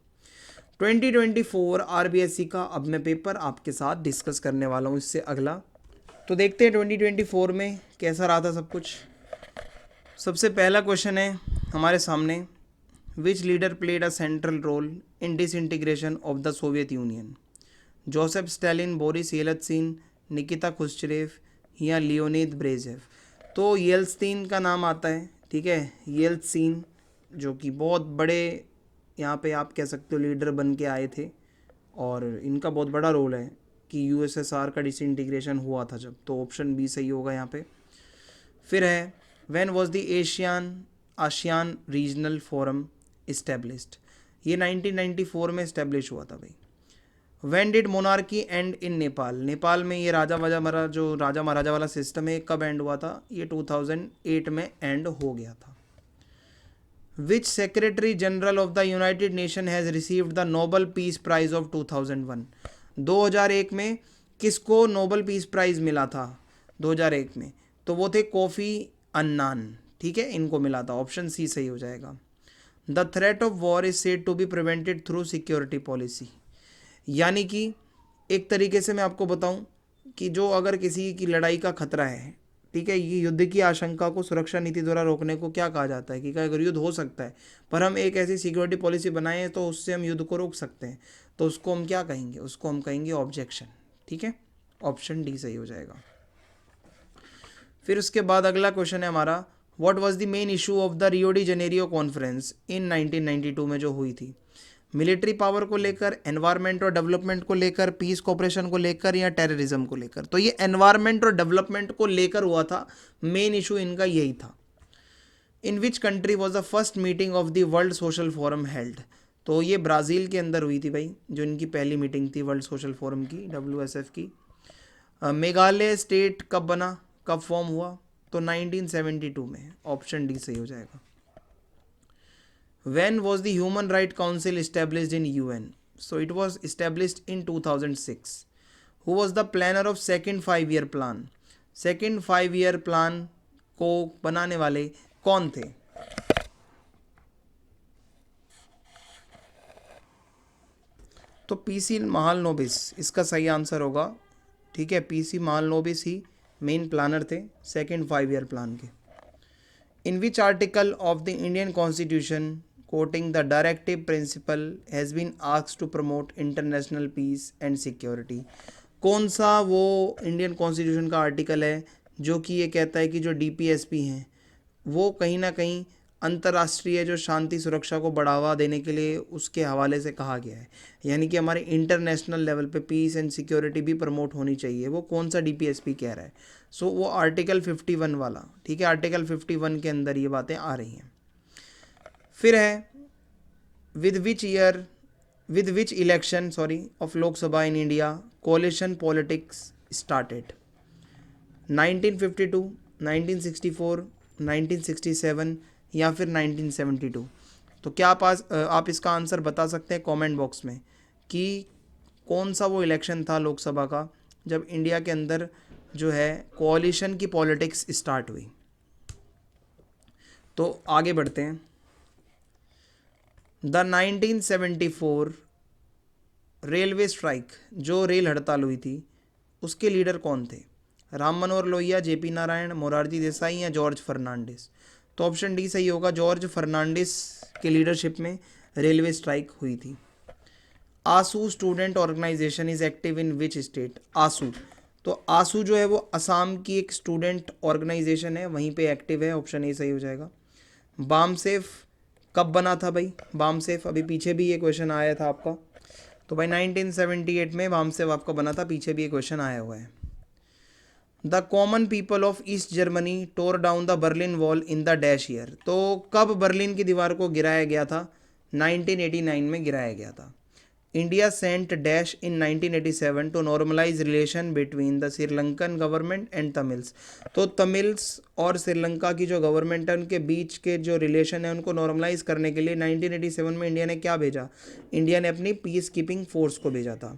2024 RBSC का अब मैं पेपर आपके साथ डिस्कस करने वाला हूँ इससे अगला। तो देखते हैं 2024 में कैसा रहा था सब कुछ। सबसे पहला क्वेश्चन है हमारे सामने, which leader played a central role in disintegration of the Soviet Union? Joseph Stalin, Boris Yeltsin, Nikita Khrushchev या लियोनिद ब्रेजेव? तो येल्त्सिन का नाम आता है, ठीक है, येल्त्सिन जो कि बहुत बड़े यहाँ पे आप कह सकते हो लीडर बन के आए थे, और इनका बहुत बड़ा रोल है कि यूएसएसआर का डिसइंटीग्रेशन हुआ था जब, तो ऑप्शन बी सही होगा यहाँ पे। फिर है when was the ASEAN regional forum established, ये 1994 में इस्टेब्लिश हुआ था भाई। When did monarchy and in Nepal, Nepal में ये राजा महाराजा वाला सिस्टम है कब एंड हुआ था, ये 2008 में एंड हो गया था। Which secretary general of the United Nation has received the Nobel peace prize of 2001, 2001 में किसको नोबल पीस प्राइज मिला था 2001 में, तो वो थे कोफी अन्नान, ठीक है, इनको मिला था, ऑप्शन सी सही हो जाएगा। The threat of war is said to be prevented through security policy, यानी कि एक तरीके से मैं आपको बताऊं कि जो अगर किसी की लड़ाई का खतरा है, ठीक है, ये युद्ध की आशंका को सुरक्षा नीति द्वारा रोकने को क्या कहा जाता है कि अगर युद्ध हो सकता है पर हम एक ऐसी सिक्योरिटी पॉलिसी बनाएं तो उससे हम युद्ध को रोक सकते हैं, तो उसको हम क्या कहेंगे, उसको हम कहेंगे ऑब्जेक्शन, ठीक है, ऑप्शन डी सही हो जाएगा। फिर उसके बाद अगला क्वेश्चन है हमारा, what was the main issue of the Rio de Janeiro conference in 1992 में जो हुई थी, मिलिट्री पावर को लेकर, एनवायरनमेंट और डेवलपमेंट को लेकर, पीस कॉपरेशन को लेकर, या टेररिज्म को लेकर, तो ये एनवायरनमेंट और डेवलपमेंट को लेकर हुआ था, मेन इशू इनका यही था। In which country was the first meeting of the world social forum held, तो ये ब्राज़ील के अंदर हुई थी भाई, जो इनकी पहली मीटिंग थी वर्ल्ड सोशल फोरम की, WSF की। मेघालय स्टेट कब बना, कब फॉर्म हुआ, तो 1972 में, ऑप्शन डी सही हो जाएगा। When was the Human Rights Council established in UN? So it was established in 2006. Who was the planner of second 5-year plan? Second 5-year plan को बनाने वाले कौन थे? तो पीसी महालनोबिस इसका सही आंसर होगा, ठीक है, पीसी महालनोबिस ही मेन प्लानर थे सेकेंड 5-year प्लान के। In which article of the Indian constitution quoting the directive principle has been asked to promote international peace and security, कौन सा वो इंडियन कॉन्स्टिट्यूशन का आर्टिकल है जो कि ये कहता है कि जो DPSP हैं वो कहीं ना कहीं अंतर्राष्ट्रीय जो शांति सुरक्षा को बढ़ावा देने के लिए उसके हवाले से कहा गया है, यानी कि हमारे इंटरनेशनल लेवल पे पीस एंड सिक्योरिटी भी प्रमोट होनी चाहिए, वो कौन सा DPSP कह रहा है, सो वो आर्टिकल 51 वाला, ठीक है, आर्टिकल 51 के अंदर ये बातें आ रही हैं। फिर है with which election of Lok Sabha in India collision politics started, 1952, 1964, 1967 या फिर 1972, तो क्या आप इसका आंसर बता सकते हैं कमेंट बॉक्स में कि कौन सा वो इलेक्शन था लोकसभा का जब इंडिया के अंदर जो है कोलिशन की पॉलिटिक्स स्टार्ट हुई। तो आगे बढ़ते हैं। द 1974 रेलवे स्ट्राइक, जो रेल हड़ताल हुई थी, उसके लीडर कौन थे, राम मनोहर लोहिया, JP नारायण, मोरारजी देसाई या जॉर्ज फर्नांडिस, तो ऑप्शन डी सही होगा, जॉर्ज फर्नांडिस के लीडरशिप में रेलवे स्ट्राइक हुई थी। AASU student organisation is active in which state, AASU, तो आसू जो है वो असम की एक स्टूडेंट ऑर्गेनाइजेशन है, वहीं पे एक्टिव है, ऑप्शन ए सही हो जाएगा। बामसेफ कब बना था भाई, बामसेफ अभी पीछे भी ये क्वेश्चन आया था आपका, तो भाई 1978 में बामसेफ आपका बना था, पीछे भी ये क्वेश्चन आया हुआ है। The common people of east Germany tore down the Berlin wall in the dash year, तो कब बर्लिन की दीवार को गिराया गया था, 1989 में गिराया गया था। India Saint dash in 1987 to normalise relation between the Sri Lankan government and Tamils, तो तमिल्स और श्रीलंका की जो गवर्नमेंट है उनके बीच के जो रिलेशन है उनको नॉर्मलाइज करने के लिए 1987 में इंडिया ने क्या भेजा, इंडिया ने अपनी पीस कीपिंग फोर्स को भेजा था।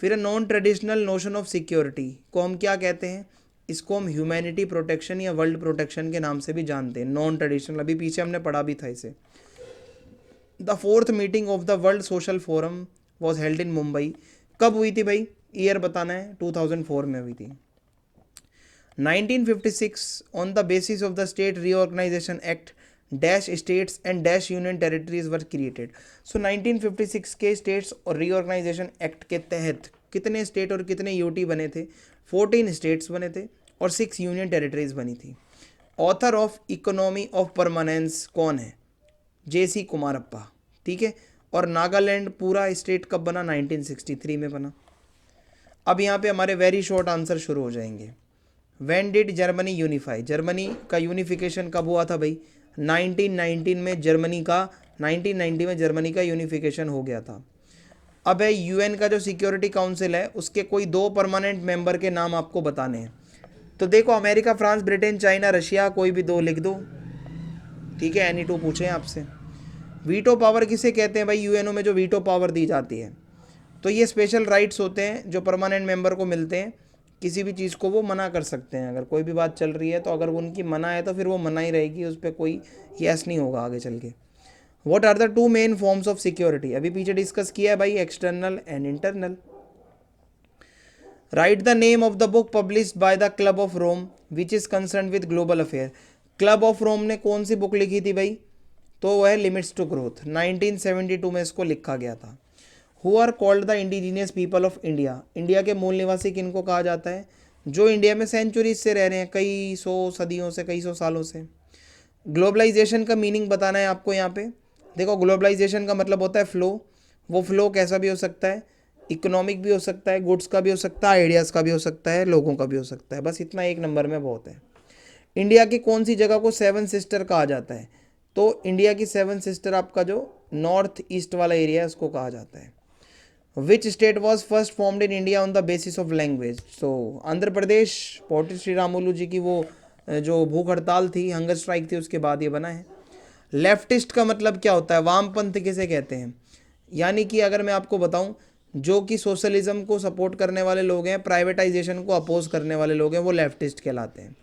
फिर non traditional notion of security को हम क्या कहते हैं, इसको हम ह्यूमैनिटी प्रोटेक्शन या वर्ल्ड प्रोटेक्शन के नाम से भी जानते हैं, नॉन ट्रेडिशनल, अभी पीछे हमने पढ़ा भी था इसे। The 4th meeting of the world social forum was held in Mumbai, कब हुई थी भाई, ईयर बताना है, 2004 में हुई थी। 1956 on the basis of the state reorganisation act dash states and dash union territories were created, so 1956 के स्टेट्स और रीऑर्गेनाइजेशन एक्ट के तहत कितने स्टेट और कितने यूटी बने थे, 14 स्टेट्स बने थे और 6 यूनियन टेरिटरीज बनी थी। Author of economy of permanence कौन है? जेसी कुमारप्पा, ठीक है। और नागालैंड पूरा स्टेट कब बना? 1963 में बना। अब यहाँ पे हमारे वेरी शॉर्ट आंसर शुरू हो जाएंगे। When did Germany unify? Germany का यूनिफिकेशन कब हुआ था भाई? 1919 में जर्मनी का 1990 में जर्मनी का यूनिफिकेशन हो गया था। अब है यूएन का जो सिक्योरिटी काउंसिल है उसके कोई 2 परमानेंट मेंबर के नाम आपको बताने हैं। तो देखो America, France, Britain, China, Russia, कोई भी 2 लिख दो, ठीक है। एनी 2 पूछे आपसे। वीटो पावर किसे कहते हैं भाई? यूएनओ में जो वीटो पावर दी जाती है, तो ये स्पेशल राइट्स होते हैं जो परमानेंट मेंबर को मिलते हैं। किसी भी चीज़ को वो मना कर सकते हैं। अगर कोई भी बात चल रही है तो अगर वो उनकी मना है तो फिर वो मना ही रहेगी, उस पर कोई यस नहीं होगा आगे चल के। What are the 2 main forms of security? अभी पीछे डिस्कस किया है भाई, external and internal. Write the name of the book published by the club of Rome which is concern with global affair. Club of Rome ने कौन सी book लिखी थी भाई? तो वह है लिमिट्स टू ग्रोथ। 1972 में इसको लिखा गया था। Who are called the indigenous people of India? India के मूल निवासी किनको कहा जाता है? जो इंडिया में सेंचुरीज से रह रहे हैं, कई सौ सदियों से, कई सौ सालों से। ग्लोबलाइजेशन का मीनिंग बताना है आपको यहाँ पे। देखो ग्लोबलाइजेशन का मतलब होता है फ्लो। वो फ्लो कैसा भी हो सकता है, इकोनॉमिक भी हो सकता है, गुड्स का भी हो सकता है, आइडियाज़ का भी हो सकता है, लोगों का भी हो सकता है। बस इतना एक नंबर में बहुत है। इंडिया की कौन सी जगह को 7 सिस्टर कहा जाता है? तो इंडिया की 7 सिस्टर आपका जो नॉर्थ ईस्ट वाला एरिया है उसको कहा जाता है। Which state was first formed in India on the basis of language? तो आंध्र प्रदेश, पोटी श्री रामुलू जी की वो जो भूख हड़ताल थी, हंगर स्ट्राइक थी, उसके बाद ये बना है। लेफ्टिस्ट का मतलब क्या होता है? वामपंथ किसे कहते हैं? यानी कि अगर मैं आपको बताऊं, जो कि सोशलिज्म को सपोर्ट करने वाले लोग हैं, प्राइवेटाइजेशन को अपोज करने वाले लोग हैं, वो लेफ्टिस्ट कहलाते हैं।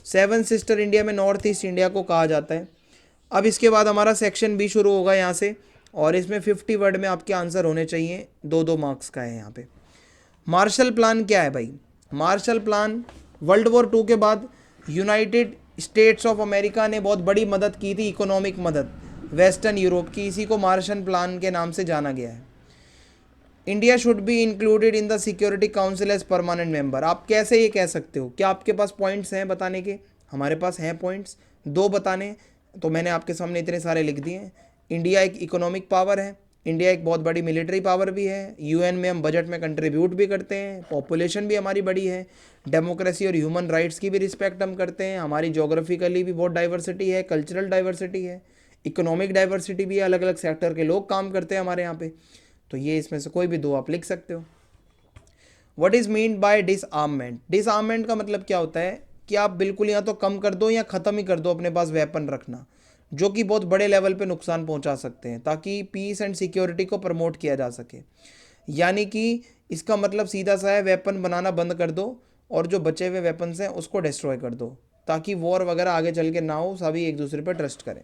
7 सिस्टर इंडिया में नॉर्थ ईस्ट इंडिया को कहा जाता है। अब इसके बाद हमारा सेक्शन बी शुरू होगा यहाँ से, और इसमें 50 वर्ड में आपके आंसर होने चाहिए। 2-2 मार्क्स का है यहाँ पे। मार्शल प्लान क्या है भाई? मार्शल प्लान वर्ल्ड वॉर 2 के बाद यूनाइटेड स्टेट्स ऑफ अमेरिका ने बहुत बड़ी मदद की थी, इकोनॉमिक मदद वेस्टर्न यूरोप की। इसी को मार्शल प्लान के नाम से जाना गया है। India should be included in the security council as permanent member. आप कैसे ये कह सकते हो? क्या आपके पास पॉइंट्स हैं बताने के? हमारे पास हैं पॉइंट्स, 2 बताने, तो मैंने आपके सामने इतने सारे लिख दिए हैं। इंडिया एक इकोनॉमिक पावर है, इंडिया एक बहुत बड़ी मिलिट्री पावर भी है, यूएन में हम बजट में कंट्रीब्यूट भी करते हैं, पॉपुलेशन भी हमारी बड़ी है, डेमोक्रेसी और ह्यूमन राइट्स की भी रिस्पेक्ट हम करते हैं, हमारी जोग्राफिकली भी बहुत डाइवर्सिटी है, कल्चरल डाइवर्सिटी है, इकोनॉमिक डाइवर्सिटी भी है, अलग अलग सेक्टर के लोग काम करते हैं हमारे यहाँ पे। तो ये इसमें से कोई भी 2 आप लिख सकते हो। What is mean by disarmament? Disarmament का मतलब क्या होता है कि आप बिल्कुल या तो कम कर दो या ख़त्म ही कर दो अपने पास वेपन रखना, जो कि बहुत बड़े लेवल पे नुकसान पहुंचा सकते हैं, ताकि पीस एंड सिक्योरिटी को प्रमोट किया जा सके। यानी कि इसका मतलब सीधा सा है, वेपन बनाना बंद कर दो और जो बचे हुए वेपन्स हैं उसको डिस्ट्रॉय कर दो, ताकि वॉर वगैरह आगे चल के ना हो, सभी एक दूसरे पर ट्रस्ट करें।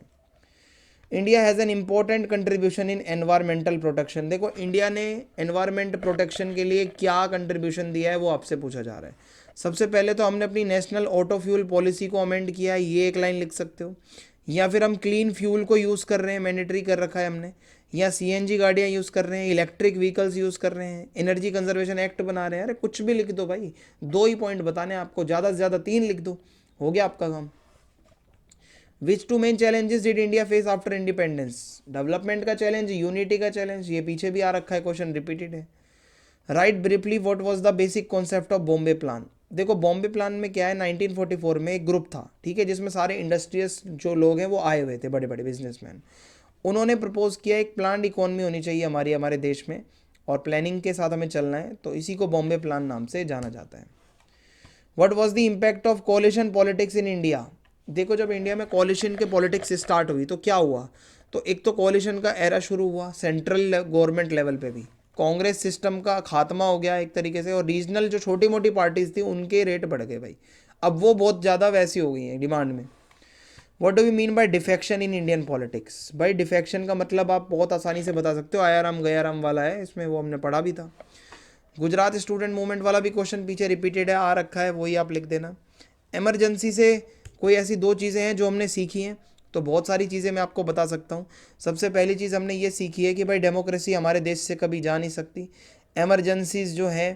India has an important contribution in environmental protection. देखो इंडिया ने एनवायरमेंट प्रोटेक्शन के लिए क्या कंट्रीब्यूशन दिया है वो आपसे पूछा जा रहा है। सबसे पहले तो हमने अपनी नेशनल ऑटो फ्यूल पॉलिसी को अमेंड किया है, ये एक लाइन लिख सकते हो। या फिर हम क्लीन फ्यूल को यूज़ कर रहे हैं, मैंडेटरी कर रखा है हमने। या सीएनजी गाड़ियाँ यूज़ कर रहे हैं, इलेक्ट्रिक व्हीकल्स यूज़ कर रहे हैं, एनर्जी कंजर्वेशन एक्ट बना रहे हैं। अरे कुछ भी लिख दो भाई, 2 ही पॉइंट बताने हैं आपको, ज़्यादा से ज़्यादा 3 लिख दो, हो गया आपका काम। विच 2 main challenges did India face after independence? Development का चैलेंज, यूनिटी का चैलेंज, ये पीछे भी आ रखा है, क्वेश्चन रिपीटेड है। Right briefly what was the basic concept of Bombay plan? देखो बॉम्बे प्लान में क्या है, 1944 में एक ग्रुप था, ठीक है, जिसमें सारे इंडस्ट्रियस जो लोग हैं वो आए हुए थे, बड़े बड़े बिजनेसमैन। उन्होंने प्रपोज किया एक प्लान्ड इकोनॉमी होनी चाहिए हमारे देश में, और प्लानिंग के साथ हमें चलना है, तो इसी को बॉम्बे प्लान नाम से जाना जाता है। What was the impact of coalition politics in India? देखो जब इंडिया में कोलिशन के पॉलिटिक्स स्टार्ट हुई तो क्या हुआ, तो एक तो कोलिशन का एरा शुरू हुआ, सेंट्रल गवर्नमेंट लेवल पे भी कांग्रेस सिस्टम का खात्मा हो गया एक तरीके से, और रीजनल जो छोटी मोटी पार्टीज थी उनके रेट बढ़ गए भाई, अब वो बहुत ज़्यादा वैसी हो गई हैं डिमांड में। What do we mean by defection in Indian politics? भाई डिफेक्शन का मतलब आप बहुत आसानी से बता सकते हो, आया राम गया राम वाला है, इसमें वो हमने पढ़ा भी था। गुजरात स्टूडेंट मूवमेंट वाला भी क्वेश्चन पीछे रिपीटेड है, आ रखा है, वही आप लिख देना। एमरजेंसी से कोई ऐसी 2 चीज़ें हैं जो हमने सीखी हैं, तो बहुत सारी चीज़ें मैं आपको बता सकता हूँ। सबसे पहली चीज़ हमने ये सीखी है कि भाई डेमोक्रेसी हमारे देश से कभी जा नहीं सकती। एमरजेंसीज जो है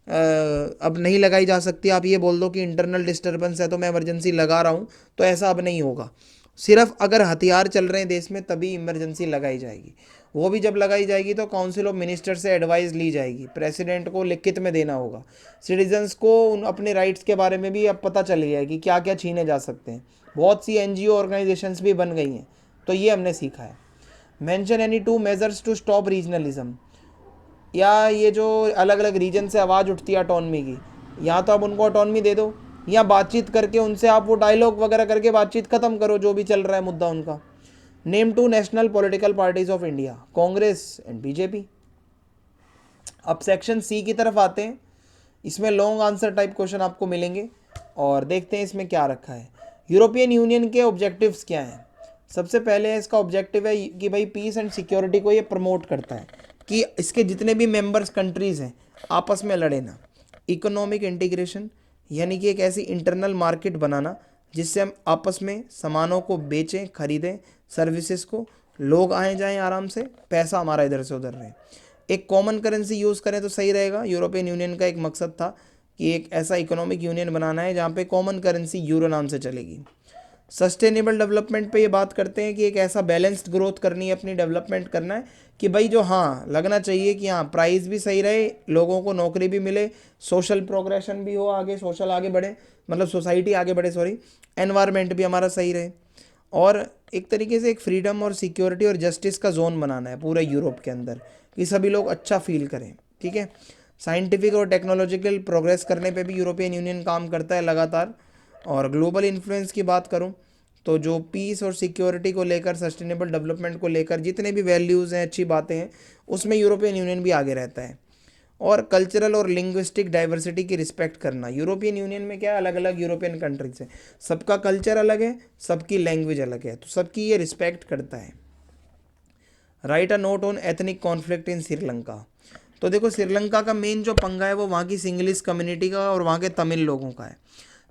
अब नहीं लगाई जा सकती। आप ये बोल दो कि इंटरनल डिस्टर्बेंस है तो मैं इमरजेंसी लगा रहा हूँ, तो ऐसा अब नहीं होगा। सिर्फ अगर हथियार चल रहे हैं देश में तभी इमरजेंसी लगाई जाएगी। वो भी जब लगाई जाएगी तो काउंसिल ऑफ मिनिस्टर से एडवाइस ली जाएगी, प्रेसिडेंट को लिखित में देना होगा। सिटीजन्स को उन अपने राइट्स के बारे में भी अब पता चल गया है कि क्या क्या छीने जा सकते हैं। बहुत सी एनजीओ ऑर्गेनाइजेशंस भी बन गई हैं, तो ये हमने सीखा है। Mention any two measures to stop regionalism, या ये जो अलग अलग रीजन से आवाज़ उठती है ऑटोनमी की, या तो आप उनको ऑटोनमी दे दो या बातचीत करके उनसे आप वो डायलॉग वगैरह करके बातचीत ख़त्म करो जो भी चल रहा है मुद्दा उनका। Name two national political parties of India, Congress and BJP. अब सेक्शन सी की तरफ आते हैं। इसमें लॉन्ग आंसर टाइप क्वेश्चन आपको मिलेंगे और देखते हैं इसमें क्या रखा है। यूरोपियन यूनियन के ऑब्जेक्टिव्स क्या हैं? सबसे पहले इसका ऑब्जेक्टिव है कि भाई पीस एंड सिक्योरिटी को ये प्रमोट करता है कि इसके जितने भी मेंबर्स कंट्रीज़ हैं आपस में लड़े ना। इकोनॉमिक इंटीग्रेशन, यानी कि एक ऐसी इंटरनल मार्केट बनाना जिससे हम आपस में सामानों को बेचें, खरीदें, सर्विसेज को, लोग आए जाएं आराम से, पैसा हमारा इधर से उधर रहे। एक कॉमन करेंसी यूज़ करें तो सही रहेगा। यूरोपियन यूनियन का एक मकसद था कि एक ऐसा इकोनॉमिक यूनियन बनाना है जहाँ पे कॉमन करेंसी यूरो नाम से चलेगी। सस्टेनेबल डेवलपमेंट पे ये बात करते हैं कि एक ऐसा बैलेंस्ड ग्रोथ करनी है, अपनी डेवलपमेंट करना है कि भाई जो हाँ लगना चाहिए कि हाँ प्राइस भी सही रहे, लोगों को नौकरी भी मिले, सोशल प्रोग्रेशन भी हो, आगे सोशल आगे बढ़े, मतलब सोसाइटी आगे बढ़े, सॉरी, एनवायरनमेंट भी हमारा सही रहे। और एक तरीके से एक फ्रीडम और सिक्योरिटी और जस्टिस का जोन बनाना है पूरे यूरोप के अंदर कि सभी लोग अच्छा फील करें। ठीक है। साइंटिफिक और टेक्नोलॉजिकल प्रोग्रेस करने पे भी यूरोपियन यूनियन काम करता है लगातार। और ग्लोबल इन्फ्लुएंस की बात करूं तो जो पीस और सिक्योरिटी को लेकर, सस्टेनेबल डेवलपमेंट को लेकर जितने भी वैल्यूज़ हैं, अच्छी बातें हैं, उसमें यूरोपियन यूनियन भी आगे रहता है। और कल्चरल और लिंग्विस्टिक डाइवर्सिटी की रिस्पेक्ट करना। यूरोपियन यूनियन में क्या है, अलग अलग यूरोपियन कंट्रीज हैं, सबका कल्चर अलग है, सबकी लैंग्वेज अलग है, तो सबकी ये रिस्पेक्ट करता है। Right a note on ethnic conflict in Sri Lanka. तो देखो श्रीलंका का मेन जो पंगा है वो वहाँ की सिंगलिश कम्युनिटी का और वहाँ के तमिल लोगों का है।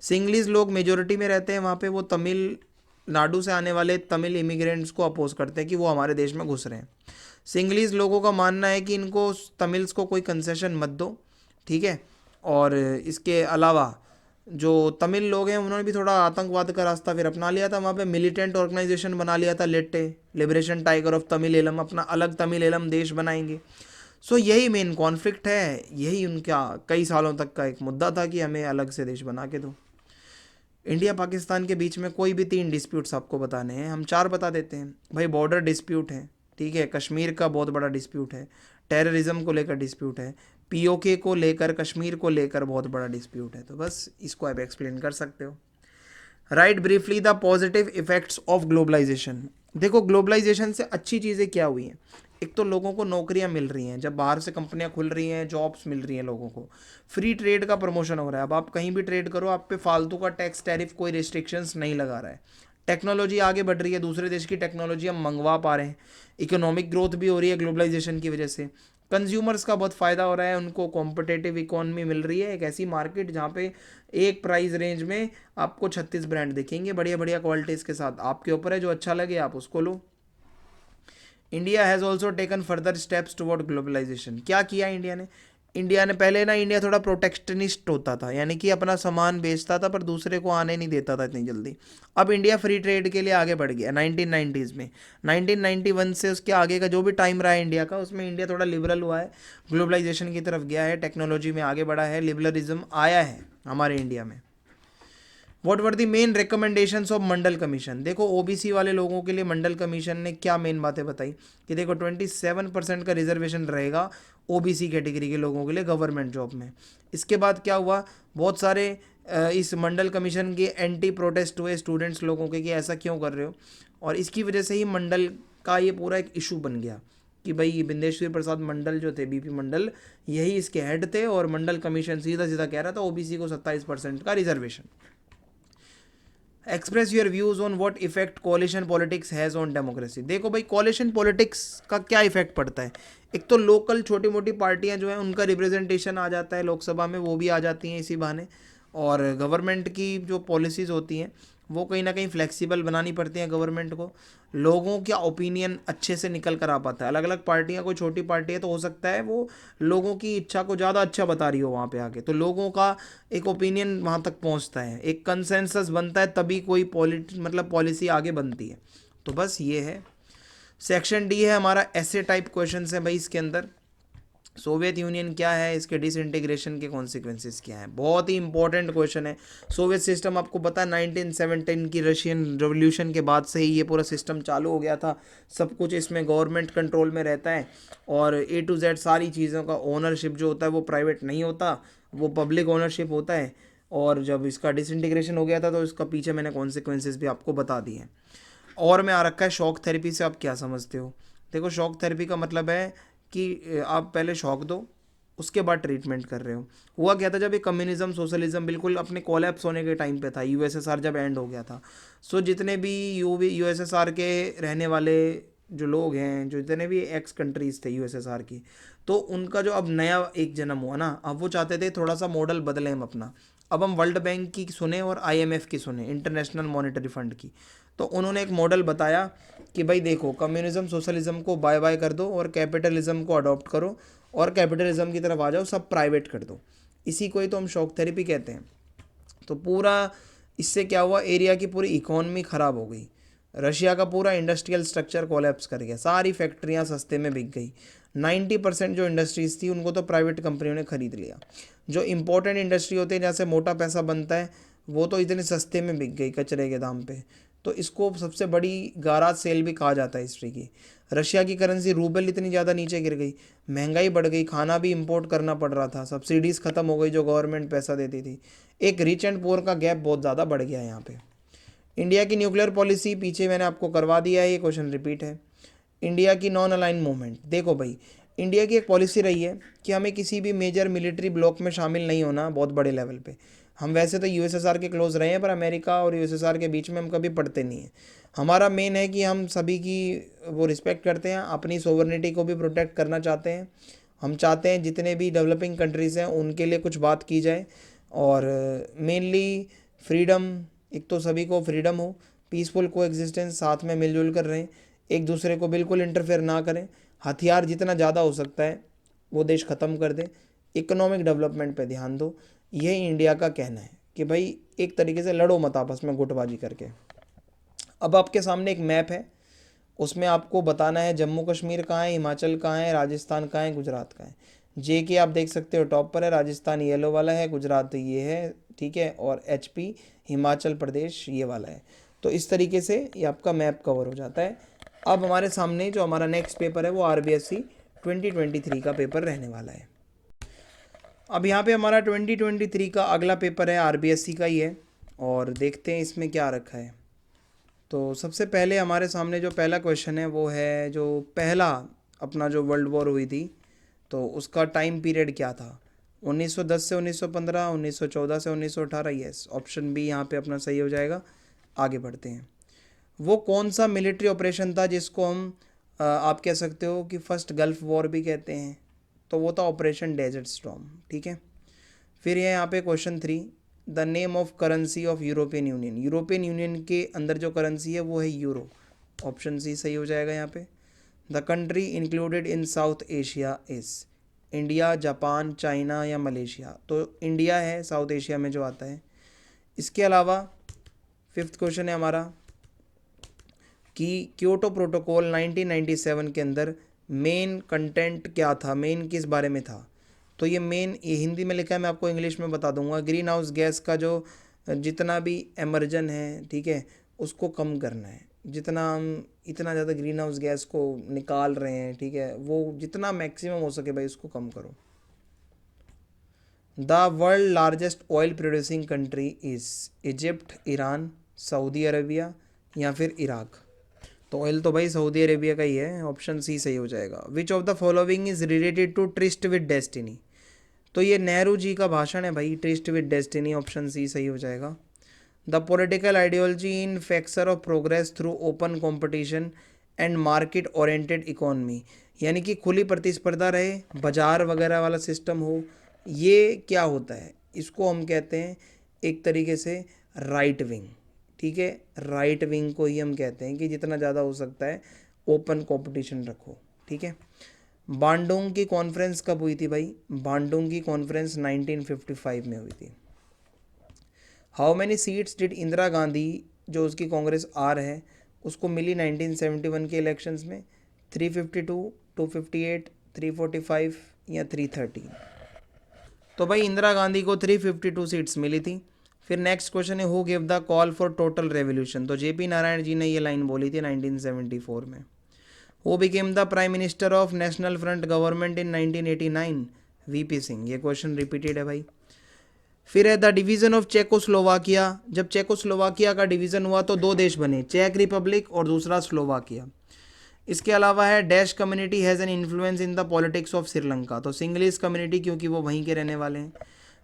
सिंगलिश लोग मेजोरिटी में रहते हैं वहाँ पे, वो तमिलनाडु से आने वाले तमिल इमिग्रेंट्स को अपोज करते हैं कि वो हमारे देश में घुस रहे हैं। सिंगलिश लोगों का मानना है कि इनको तमिल्स को कोई कंसेशन मत दो, ठीक है। और इसके अलावा जो तमिल लोग हैं उन्होंने भी थोड़ा आतंकवाद का रास्ता फिर अपना लिया था, वहाँ पे मिलिटेंट ऑर्गेनाइजेशन बना लिया था, LTTE liberation tiger of Tamil Eelam, अपना अलग तमिल एलम देश बनाएंगे। सो यही मेन कॉन्फ्लिक्ट है, यही उनका कई सालों तक का एक मुद्दा था कि हमें अलग से देश बना के दो। इंडिया पाकिस्तान के बीच में कोई भी 3 डिस्प्यूट्स आपको बताने हैं, हम 4 बता देते हैं भाई। बॉर्डर डिस्प्यूट है, ठीक है, कश्मीर का बहुत बड़ा डिस्प्यूट है, टेररिज्म को लेकर डिस्प्यूट है, पीओके को लेकर, कश्मीर को लेकर बहुत बड़ा डिस्प्यूट है। तो बस इसको आप एक्सप्लेन कर सकते हो। Write briefly the positive effects of globalisation. देखो ग्लोबलाइजेशन से अच्छी चीज़ें क्या हुई हैं। एक तो लोगों को नौकरियां मिल रही हैं, जब बाहर से कंपनियां खुल रही हैं, जॉब्स मिल रही हैं लोगों को। फ्री ट्रेड का प्रमोशन हो रहा है, अब आप कहीं भी ट्रेड करो, आप पे फालतू का टैक्स टैरिफ कोई रिस्ट्रिक्शंस नहीं लगा रहा है। टेक्नोलॉजी आगे बढ़ रही है, दूसरे देश की टेक्नोलॉजी हम मंगवा पा रहे हैं। इकोनॉमिक ग्रोथ भी हो रही है ग्लोबलाइजेशन की वजह से। कंज्यूमर्स का बहुत फ़ायदा हो रहा है, उनको कॉम्पिटेटिव इकोनॉमी मिल रही है, एक ऐसी मार्केट जहाँ पे एक प्राइस रेंज में आपको 36 ब्रांड दिखेंगे बढ़िया बढ़िया क्वालिटीज़ के साथ। आपके ऊपर है, जो अच्छा लगे आप उसको लो। India has also taken further steps toward globalisation. क्या किया इंडिया ने पहले ना, इंडिया थोड़ा प्रोटेक्शनिस्ट होता था, यानी कि अपना सामान बेचता था पर दूसरे को आने नहीं देता था इतनी जल्दी। अब इंडिया फ्री ट्रेड के लिए आगे बढ़ गया 1990s में। 1991 से उसके आगे का जो भी टाइम रहा है इंडिया का, उसमें इंडिया थोड़ा लिबरल हुआ है, ग्लोबलाइजेशन की तरफ गया है, टेक्नोलॉजी में आगे बढ़ा है, लिबरलिज्म आया है हमारे इंडिया में। What were the main recommendations of Mandal commission. देखो ओबीसी वाले लोगों के लिए मंडल कमीशन ने क्या मेन बातें बताई कि देखो 27% का रिजर्वेशन रहेगा ओबीसी कैटेगरी के लोगों के लिए गवर्नमेंट जॉब में। इसके बाद क्या हुआ, बहुत सारे इस मंडल कमीशन के एंटी प्रोटेस्ट हुए स्टूडेंट्स लोगों के कि ऐसा क्यों कर रहे हो, और इसकी वजह से ही मंडल का ये पूरा एक इशू बन गया कि भाई बिंदेश्वर प्रसाद मंडल जो थे, बीपी मंडल, यही इसके हेड थे, और मंडल कमीशन सीधा सीधा कह रहा था ओबीसी को 27% का reservation. Express your views on what effect कोalition politics has on democracy. देखो भाई कोalition पॉलिटिक्स का क्या इफेक्ट पड़ता है। एक तो लोकल छोटी मोटी पार्टियां जो हैं उनका रिप्रेजेंटेशन आ जाता है लोकसभा में, वो भी आ जाती हैं इसी बहाने, और गवर्नमेंट की जो पॉलिसीज़ होती हैं वो कहीं ना कहीं फ्लेक्सिबल बनानी पड़ती हैं गवर्नमेंट को। लोगों का ओपिनियन अच्छे से निकल कर आ पाता है। अलग अलग पार्टियां, कोई छोटी पार्टी है तो हो सकता है वो लोगों की इच्छा को ज़्यादा अच्छा बता रही हो वहाँ पे आके, तो लोगों का एक ओपिनियन वहाँ तक पहुँचता है, एक कंसेंसस बनता है, तभी कोई पॉलिसी आगे बनती है। तो बस ये है। सेक्शन डी है हमारा, ऐसे टाइप क्वेश्चन है भाई इसके अंदर। सोवियत यूनियन क्या है, इसके डिसइंटीग्रेशन के कॉन्सिक्वेंसेस क्या हैं, बहुत ही इंपॉर्टेंट क्वेश्चन है। सोवियत सिस्टम आपको पता है 1917 की रशियन रेवोल्यूशन के बाद से ही ये पूरा सिस्टम चालू हो गया था। सब कुछ इसमें गवर्नमेंट कंट्रोल में रहता है और ए टू जेड सारी चीज़ों का ओनरशिप जो होता है वो प्राइवेट नहीं होता, वो पब्लिक ओनरशिप होता है। और जब इसका डिसइंटीग्रेशन हो गया था तो इसका पीछे मैंने कॉन्सिक्वेंसेस भी आपको बता दिए हैं। और में आ रखा है शॉक थेरेपी से आप क्या समझते हो। देखो, शॉक थेरेपी का मतलब है कि आप पहले शॉक दो, उसके बाद ट्रीटमेंट कर रहे हो। हुआ क्या था, जब ये कम्युनिज्म सोशलिज्म बिल्कुल अपने कोलैप्स होने के टाइम पे था, यूएसएसआर जब एंड हो गया था, सो जितने भी यूएसएसआर के रहने वाले जो लोग हैं, जो जितने भी एक्स कंट्रीज़ थे यूएसएसआर की, तो उनका जो अब नया एक जन्म हुआ ना, अब वो चाहते थे थोड़ा सा मॉडल बदलें हम अपना। अब हम वर्ल्ड बैंक की सुने और आईएमएफ की सुने, इंटरनेशनल मॉनेटरी फंड की। तो उन्होंने एक मॉडल बताया कि भाई देखो, कम्युनिज्म सोशलिज्म को बाय बाय कर दो और कैपिटलिज्म को अडॉप्ट करो और कैपिटलिज्म की तरफ आ जाओ, सब प्राइवेट कर दो। इसी को ही तो हम शॉक थेरेपी कहते हैं। तो पूरा इससे क्या हुआ, एरिया की पूरी इकोनॉमी ख़राब हो गई। रशिया का पूरा इंडस्ट्रियल स्ट्रक्चर कोलैप्स कर गया, सारी फैक्ट्रियां सस्ते में बिक गई। 90% जो इंडस्ट्रीज़ थी उनको तो प्राइवेट कंपनियों ने ख़रीद लिया। जो इंपॉर्टेंट इंडस्ट्री होती है जहाँ से मोटा पैसा बनता है, वो तो इतने सस्ते में बिक गई कचरे के दाम पे। तो इसको सबसे बड़ी गाराज सेल भी कहा जाता है हिस्ट्री की। रशिया की करेंसी रूबल इतनी ज़्यादा नीचे गिर गई, महंगाई बढ़ गई, खाना भी इंपोर्ट करना पड़ रहा था, सब्सिडीज़ ख़त्म हो गई जो गवर्नमेंट पैसा देती थी। एक रिच एंड पुअर का गैप बहुत ज़्यादा बढ़ गया है यहाँ पे। इंडिया की न्यूक्लियर पॉलिसी पीछे मैंने आपको करवा दिया है, ये क्वेश्चन रिपीट है। इंडिया की नॉन अलाइन मूवमेंट, देखो भाई, इंडिया की एक पॉलिसी रही है कि हमें किसी भी मेजर मिलिट्री ब्लॉक में शामिल नहीं होना बहुत बड़े लेवल पे। हम वैसे तो यूएसएसआर के क्लोज रहे हैं, पर अमेरिका और यूएसएसआर के बीच में हम कभी पड़ते नहीं हैं। हमारा मेन है कि हम सभी की वो रिस्पेक्ट करते हैं, अपनी सोवरेनिटी को भी प्रोटेक्ट करना चाहते हैं। हम चाहते हैं जितने भी डेवलपिंग कंट्रीज़ हैं उनके लिए कुछ बात की जाए, और मेनली फ्रीडम, एक तो सभी को फ्रीडम हो, पीसफुल को एग्जिस्टेंस, साथ में मिलजुल कर रहें, एक दूसरे को बिल्कुल इंटरफेयर ना करें, हथियार जितना ज़्यादा हो सकता है वो देश ख़त्म कर दें, इकोनॉमिक डेवलपमेंट पे ध्यान दो। ये इंडिया का कहना है कि भाई एक तरीके से लड़ो मत आपस में गुटबाजी करके। अब आपके सामने एक मैप है, उसमें आपको बताना है जम्मू कश्मीर कहाँ है, हिमाचल कहाँ है, राजस्थान कहाँ है, गुजरात कहाँ है। जे के आप देख सकते हो टॉप पर है, राजस्थान येलो वाला है, गुजरात ये है, ठीक है, और एचपी हिमाचल प्रदेश ये वाला है। तो इस तरीके से ये आपका मैप कवर हो जाता है। अब हमारे सामने जो हमारा नेक्स्ट पेपर है वो आरबीएससी 2023 का पेपर रहने वाला है। अब यहाँ पे हमारा 2023 का अगला पेपर है आरबीएससी का ही है, और देखते हैं इसमें क्या रखा है। तो सबसे पहले हमारे सामने जो पहला क्वेश्चन है वो है, जो पहला अपना जो वर्ल्ड वॉर हुई थी तो उसका टाइम पीरियड क्या था, 1910 से 1915, 1914 से 1918। यस, ऑप्शन बी यहाँ पे अपना सही हो जाएगा। आगे बढ़ते हैं। वो कौन सा मिलिट्री ऑपरेशन था जिसको हम आप कह सकते हो कि फर्स्ट गल्फ वॉर भी कहते हैं, तो वो था ऑपरेशन डेजर्ट स्टॉर्म, ठीक है। फिर है यहाँ पे question 3, the name of currency of European union. European union के अंदर जो करेंसी है वो है यूरो, ऑप्शन सी सही हो जाएगा यहाँ पे। The country included in south Asia is, India, Japan, China या मलेशिया। तो इंडिया है साउथ एशिया में जो आता है। इसके अलावा फिफ्थ क्वेश्चन है हमारा कि क्योटो प्रोटोकॉल 1997 के अंदर मेन कंटेंट क्या था, मेन किस बारे में था। तो ये मेन, ये हिंदी में लिखा है, मैं आपको इंग्लिश में बता दूंगा। ग्रीन हाउस गैस का जो जितना भी एमर्जन है, ठीक है, उसको कम करना है। जितना हम इतना ज़्यादा ग्रीन हाउस गैस को निकाल रहे हैं, ठीक है, वो जितना मैक्सिमम हो सके भाई उसको कम करो। The world largest oil producing country is Egypt, Iran, Saudi Arabia या फिर इराक। तो ऑयल तो भाई सऊदी अरेबिया का ही है, ऑप्शन सी सही हो जाएगा। Which of the following is related to tryst with destiny. तो ये नेहरू जी का भाषण है भाई, tryst with destiny, option C सही हो जाएगा। द पॉलिटिकल आइडियोलॉजी इन फेक्सर of progress through open competition and market oriented economy, यानी कि खुली प्रतिस्पर्धा रहे, बाजार वगैरह वाला सिस्टम हो, ये क्या होता है, इसको हम कहते हैं एक तरीके से राइट विंग, ठीक है, राइट विंग को ही हम कहते हैं कि जितना ज़्यादा हो सकता है ओपन कंपटीशन रखो, ठीक है। बांडोंग की कॉन्फ्रेंस कब हुई थी भाई? बांडोंग की कॉन्फ्रेंस 1955 में हुई थी। How many seats did Indira Gandhi, जो उसकी कांग्रेस आर है, उसको मिली 1971 के इलेक्शंस में? 352, 258, 345 या 313? तो भाई इंदिरा गांधी को 352 सीट्स मिली थी। फिर नेक्स्ट क्वेश्चन है, who give the call for total revolution? तो जेपी नारायण जी ने ये लाइन बोली थी 1974 में। Who became the prime minister of national front government in 1989? VP Singh. ये क्वेश्चन रिपीटेड है भाई। फिर है द डिवीजन ऑफ चेकोस्लोवाकिया। जब चेकोस्लोवाकिया का डिवीजन हुआ तो दो देश बने, चेक रिपब्लिक और दूसरा स्लोवाकिया। इसके अलावा है dash community has an influence in the politics of Sri Lanka. तो सिंगलिस कम्युनिटी, क्योंकि वो वहीं के रहने वाले हैं।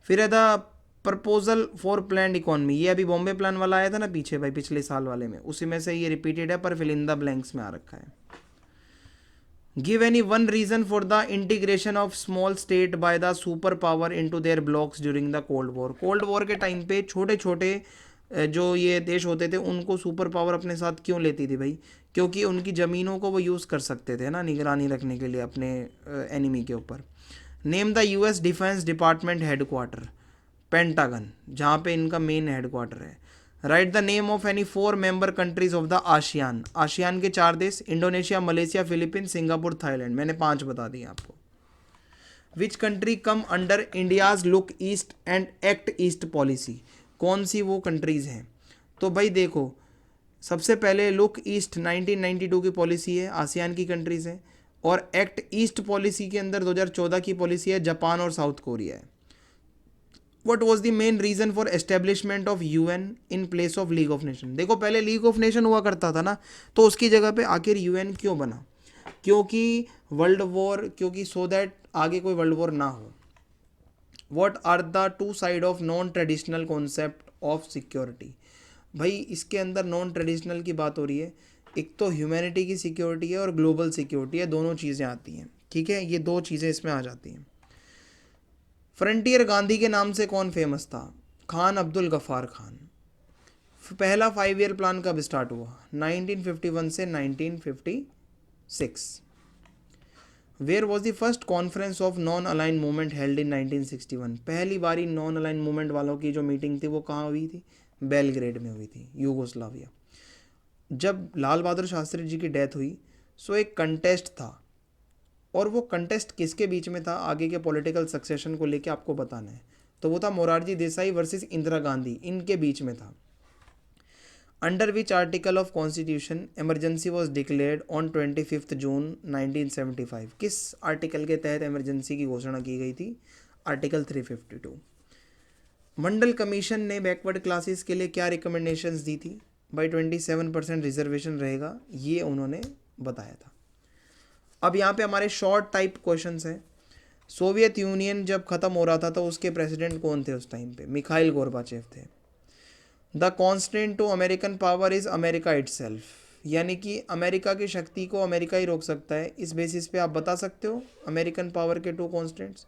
फिर है the proposal for plan economy. ये अभी बॉम्बे प्लान वाला आया था ना पीछे भाई, पिछले साल वाले में, उसी में से ये रिपीटेड है पर फिल इन द ब्लैंक्स में आ रखा है। Give any one reason for the integration of small state by the super power into their blocs during the cold war. Cold war के टाइम पे छोटे छोटे जो ये देश होते थे उनको सुपर पावर अपने साथ क्यों लेती थी भाई? क्योंकि उनकी ज़मीनों को वो यूज़ कर सकते थे ना निगरानी रखने के लिए अपने एनिमी के ऊपर। Name the US defence department headquarter. Pentagon, जहाँ पे इनका मेन हेडक्वार्टर है। Right the name of any 4 member countries of the ASEAN. ASEAN के 4 देश, Indonesia, Malaysia, Philippines, Singapore, Thailand. मैंने 5 बता दिए आपको। Which country come under India's look east and act east policy? कौन सी वो कंट्रीज़ हैं? तो भाई देखो, सबसे पहले लुक ईस्ट 1992 की पॉलिसी है, आसियान की कंट्रीज़ हैं। और एक्ट ईस्ट पॉलिसी के अंदर 2014 की पॉलिसी है, जापान और साउथ कोरिया है। What was the main reason for establishment of UN in place of league of nation? देखो पहले लीग ऑफ नेशन हुआ करता था ना, तो उसकी जगह पे आखिर यूएन क्यों बना? क्योंकि सो दैट आगे कोई वर्ल्ड वॉर ना हो। What are the two side of non traditional concept of security? भाई इसके अंदर नॉन ट्रेडिशनल की बात हो रही है। एक तो ह्यूमैनिटी की सिक्योरिटी है और ग्लोबल सिक्योरिटी है, दोनों चीज़ें आती हैं, ठीक है। ये 2 चीज़ें इसमें आ जाती हैं। फ्रंटियर गांधी के नाम से कौन फेमस था? खान अब्दुल गफ्फार खान। पहला 5 ईयर प्लान कब स्टार्ट हुआ? 1951 से 1956। Where was the first conference of non align movement held in 1961? पहली बारी नॉन अलाइन मूवमेंट वालों की जो मीटिंग थी वो कहाँ हुई थी? बेलग्रेड में हुई थी, यूगोस्लाविया। जब लाल बहादुर शास्त्री जी की डेथ हुई सो एक कंटेस्ट था, और वो कंटेस्ट किसके बीच में था? आगे के पॉलिटिकल सक्सेशन को लेके आपको बताना है। तो वो था मोरारजी देसाई वर्सेस इंदिरा गांधी, इनके बीच में था। Under which article of constitution emergency was declared on 25 जून 1975? किस आर्टिकल के तहत इमरजेंसी की घोषणा की गई थी? आर्टिकल 352। मंडल कमीशन ने बैकवर्ड क्लासेस के लिए क्या रिकमेंडेशंस दी थी? भाई 27% रिजर्वेशन रहेगा, ये उन्होंने बताया था। अब यहाँ पे हमारे शॉर्ट टाइप क्वेश्चंस हैं। सोवियत यूनियन जब ख़त्म हो रहा था तो उसके प्रेसिडेंट कौन थे उस टाइम पे? मिखाइल गोर्बाचेव थे। The constant to American power is America itself, यानी कि अमेरिका की शक्ति को अमेरिका ही रोक सकता है। इस बेसिस पे आप बता सकते हो अमेरिकन पावर के 2 कॉन्स्टेंट्स।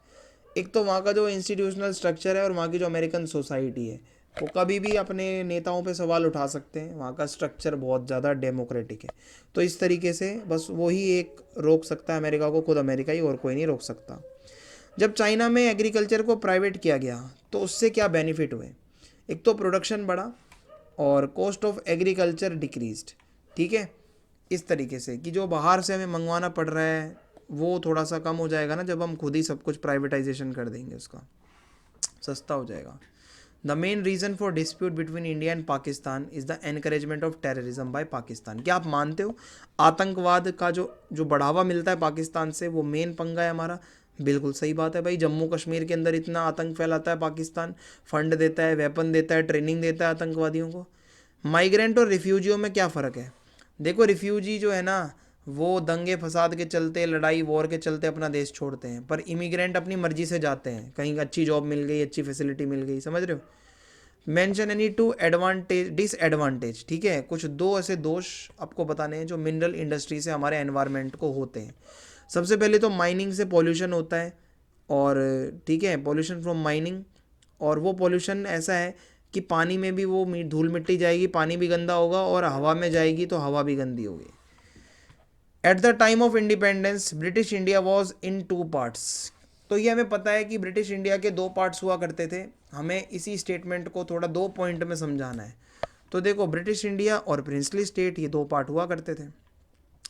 एक तो वहाँ का जो इंस्टीट्यूशनल स्ट्रक्चर है और वहाँ की जो अमेरिकन सोसाइटी है, वो कभी भी अपने नेताओं पे सवाल उठा सकते हैं। वहाँ का स्ट्रक्चर बहुत ज़्यादा डेमोक्रेटिक है। तो इस तरीके से बस वही एक रोक सकता है अमेरिका को, खुद अमेरिका ही, और कोई नहीं रोक सकता। जब चाइना में एग्रीकल्चर को प्राइवेट किया गया तो उससे क्या बेनिफिट हुए? एक तो प्रोडक्शन बढ़ा और कॉस्ट ऑफ एग्रीकल्चर डिक्रीज्ड, ठीक है। इस तरीके से कि जो बाहर से हमें मंगवाना पड़ रहा है वो थोड़ा सा कम हो जाएगा ना, जब हम खुद ही सब कुछ प्राइवेटाइजेशन कर देंगे, उसका सस्ता हो जाएगा। The main reason for dispute between India and Pakistan is the encouragement of terrorism by Pakistan. क्या आप मानते हो आतंकवाद का जो बढ़ावा मिलता है पाकिस्तान से, वो मेन पंगा है हमारा? बिल्कुल सही बात है भाई। जम्मू कश्मीर के अंदर इतना आतंक फैलाता है पाकिस्तान, फंड देता है, वेपन देता है, ट्रेनिंग देता है आतंकवादियों को। माइग्रेंट और रिफ्यूजियों में क्या फ़र्क है? देखो रिफ्यूजी जो है ना, वो दंगे फसाद के चलते, लड़ाई वॉर के चलते अपना देश छोड़ते हैं, पर इमिग्रेंट अपनी मर्जी से जाते हैं, कहीं अच्छी जॉब मिल गई, अच्छी फैसिलिटी मिल गई, समझ रहे हो। मेंशन एनी 2 एडवांटेज डिसएडवांटेज, ठीक है। कुछ 2 ऐसे दोष आपको बताने हैं जो मिनरल इंडस्ट्री से हमारे एनवायरनमेंट को होते हैं। सबसे पहले तो माइनिंग से पॉल्यूशन होता है, और ठीक है, पॉल्यूशन फ्रॉम माइनिंग, और वो पॉल्यूशन ऐसा है कि पानी में भी वो धूल मिट्टी जाएगी, पानी भी गंदा होगा, और हवा में जाएगी तो हवा भी गंदी होगी। At the time of independence British India was in 2 parts. तो ये हमें पता है कि ब्रिटिश इंडिया के 2 पार्ट्स हुआ करते थे। हमें इसी स्टेटमेंट को थोड़ा 2 पॉइंट में समझाना है। तो देखो, ब्रिटिश इंडिया और प्रिंसली स्टेट, ये 2 पार्ट हुआ करते थे।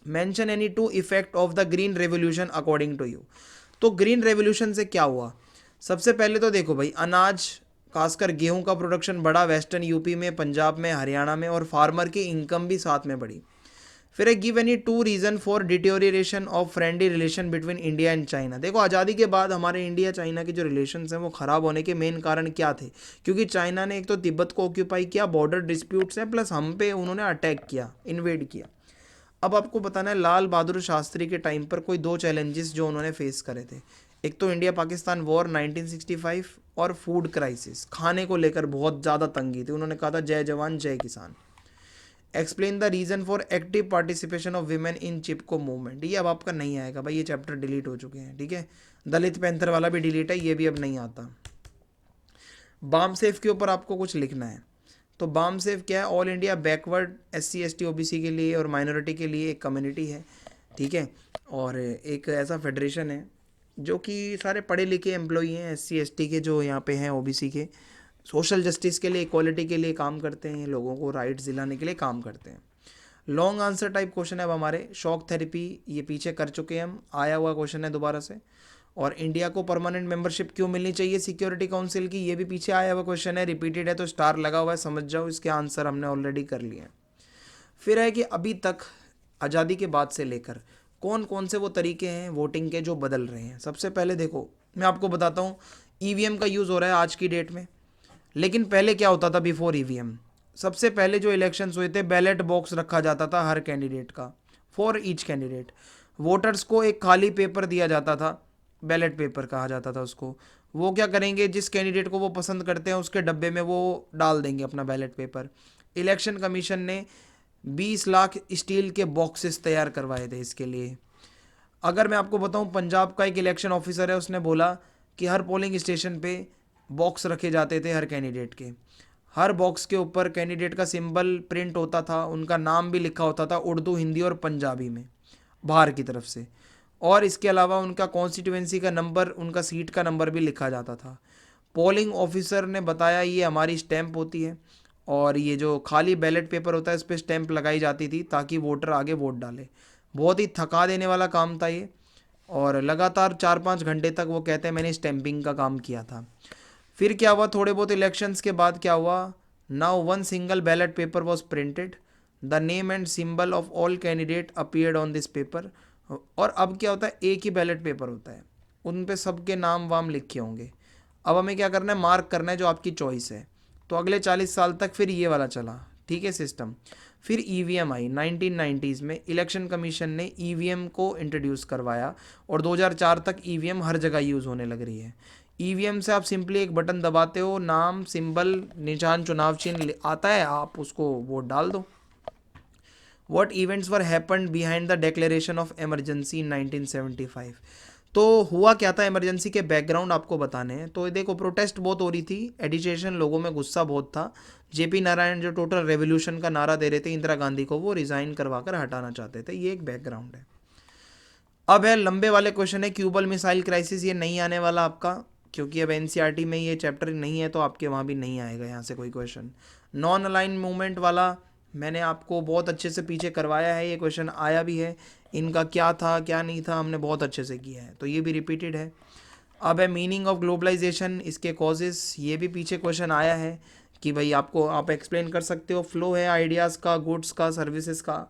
Mention any 2 effect of the green revolution according to you. तो ग्रीन रेवोल्यूशन से क्या हुआ? सबसे पहले तो देखो भाई, अनाज खासकर गेहूं का प्रोडक्शन बढ़ा वेस्टर्न यूपी में, पंजाब में, हरियाणा में, और फार्मर की इनकम भी साथ में बढ़ी। फिर एक give any 2 reason for deterioration of friendly relation between India and China. देखो, आज़ादी के बाद हमारे इंडिया चाइना के जो रिलेशंस हैं वो ख़राब होने के मेन कारण क्या थे? क्योंकि चाइना ने एक तो तिब्बत को ऑक्यूपाई किया, बॉर्डर डिस्प्यूट्स हैं, प्लस हम पे उन्होंने अटैक किया, इन्वेड किया। अब आपको बताना है, लाल बहादुर शास्त्री के टाइम पर कोई 2 चैलेंजेस जो उन्होंने फेस करे थे। एक तो इंडिया पाकिस्तान वॉर 1965, और फूड क्राइसिस, खाने को लेकर बहुत ज़्यादा तंगी थी। उन्होंने कहा था जय जवान जय किसान। Explain the reason for active participation of women in Chipko movement. ये अब आपका नहीं आएगा भाई, ये चैप्टर डिलीट हो चुके हैं, ठीक है। दलित पैंथर वाला भी डिलीट है, ये भी अब नहीं आता। बाम सेफ के ऊपर आपको कुछ लिखना है। तो बाम सेफ क्या है? All India backward SC ST OBC के लिए और माइनॉरिटी के लिए एक कम्युनिटी है, ठीक है। और एक ऐसा फेडरेशन है जो कि सारे पढ़े लिखे एम्प्लॉई हैं SC ST के, जो यहाँ पे हैं OBC के, सोशल जस्टिस के लिए, इक्वालिटी के लिए काम करते हैं, लोगों को राइट्स दिलाने के लिए काम करते हैं। लॉन्ग आंसर टाइप क्वेश्चन है अब हमारे। शॉक थेरेपी ये पीछे कर चुके हैं हम, आया हुआ क्वेश्चन है दोबारा से। और इंडिया को परमानेंट मेंबरशिप क्यों मिलनी चाहिए सिक्योरिटी काउंसिल की, ये भी पीछे आया हुआ क्वेश्चन है, रिपीटेड है तो स्टार लगा हुआ है, समझ जाओ, इसके आंसर हमने ऑलरेडी कर लिए हैं। फिर है कि अभी तक आज़ादी के बाद से लेकर कौन कौन से वो तरीके हैं वोटिंग के जो बदल रहे हैं। सबसे पहले देखो, मैं आपको बताता हूँ, EVM का यूज़ हो रहा है आज की डेट में, लेकिन पहले क्या होता था बिफोर EVM? सबसे पहले जो इलेक्शंस हुए थे, बैलेट बॉक्स रखा जाता था हर कैंडिडेट का, फॉर ईच कैंडिडेट। वोटर्स को एक खाली पेपर दिया जाता था, बैलेट पेपर कहा जाता था उसको। वो क्या करेंगे, जिस कैंडिडेट को वो पसंद करते हैं उसके डब्बे में वो डाल देंगे अपना बैलेट पेपर। इलेक्शन कमीशन ने 20 लाख स्टील के बॉक्सेस तैयार करवाए थे इसके लिए। अगर मैं आपको बताऊं, पंजाब का एक इलेक्शन ऑफिसर है, उसने बोला कि हर पोलिंग स्टेशन पे बॉक्स रखे जाते थे हर कैंडिडेट के। हर बॉक्स के ऊपर कैंडिडेट का सिंबल प्रिंट होता था, उनका नाम भी लिखा होता था उर्दू, हिंदी और पंजाबी में बाहर की तरफ से। और इसके अलावा उनका कॉन्स्टिट्यूएंसी का नंबर, उनका सीट का नंबर भी लिखा जाता था। पोलिंग ऑफिसर ने बताया ये हमारी स्टैंप होती है, और ये जो खाली बैलेट पेपर होता है इस पर स्टैंप लगाई जाती थी ताकि वोटर आगे वोट डाले। बहुत ही थका देने वाला काम था ये, और लगातार 4-5 घंटे तक वो कहते हैं मैंने स्टैंपिंग का काम किया था। फिर क्या हुआ, थोड़े बहुत इलेक्शंस के बाद क्या हुआ, now 1 single ballot paper was printed, the name and symbol of all candidate appeared on this paper. और अब क्या होता है, एक ही बैलेट पेपर होता है, उन पे सबके नाम वाम लिखे होंगे। अब हमें क्या करना है, मार्क करना है जो आपकी चॉइस है। तो अगले 40 साल तक फिर ये वाला चला, ठीक है, सिस्टम। फिर EVM आई 1990s में, इलेक्शन कमीशन ने EVM को इंट्रोड्यूस करवाया, और 2004 तक EVM हर जगह यूज़ होने लग रही है। EVM से आप सिंपली एक बटन दबाते हो, नाम, सिंबल, निशान, चुनाव चिन्ह आता है, आप उसको वोट डाल दो। What events were happened behind the declaration of emergency in 1975? तो हुआ क्या था, इमरजेंसी के बैकग्राउंड आपको बताने हैं। तो देखो, प्रोटेस्ट बहुत हो रही थी, एडिटेशन, लोगों में गुस्सा बहुत था। JP नारायण जो टोटल रेवोल्यूशन का नारा दे रहे थे इंदिरा गांधी को, वो रिजाइन करवा कर हटाना चाहते थे। ये एक बैकग्राउंड है। अब है लंबे वाले क्वेश्चन है, क्यूबल मिसाइल क्राइसिस, ये नहीं आने वाला आपका, क्योंकि अब NCERT में ये चैप्टर नहीं है, तो आपके वहाँ भी नहीं आएगा यहाँ से कोई क्वेश्चन। नॉन अलाइन मूवमेंट वाला मैंने आपको बहुत अच्छे से पीछे करवाया है, ये क्वेश्चन आया भी है, इनका क्या था क्या नहीं था हमने बहुत अच्छे से किया है, तो ये भी रिपीटेड है। अब है मीनिंग ऑफ ग्लोबलाइजेशन, इसके कॉजेस, ये भी पीछे क्वेश्चन आया है कि भाई आपको, आप एक्सप्लेन कर सकते हो। फ्लो है आइडियाज़ का, गुड्स का, सर्विसेज का,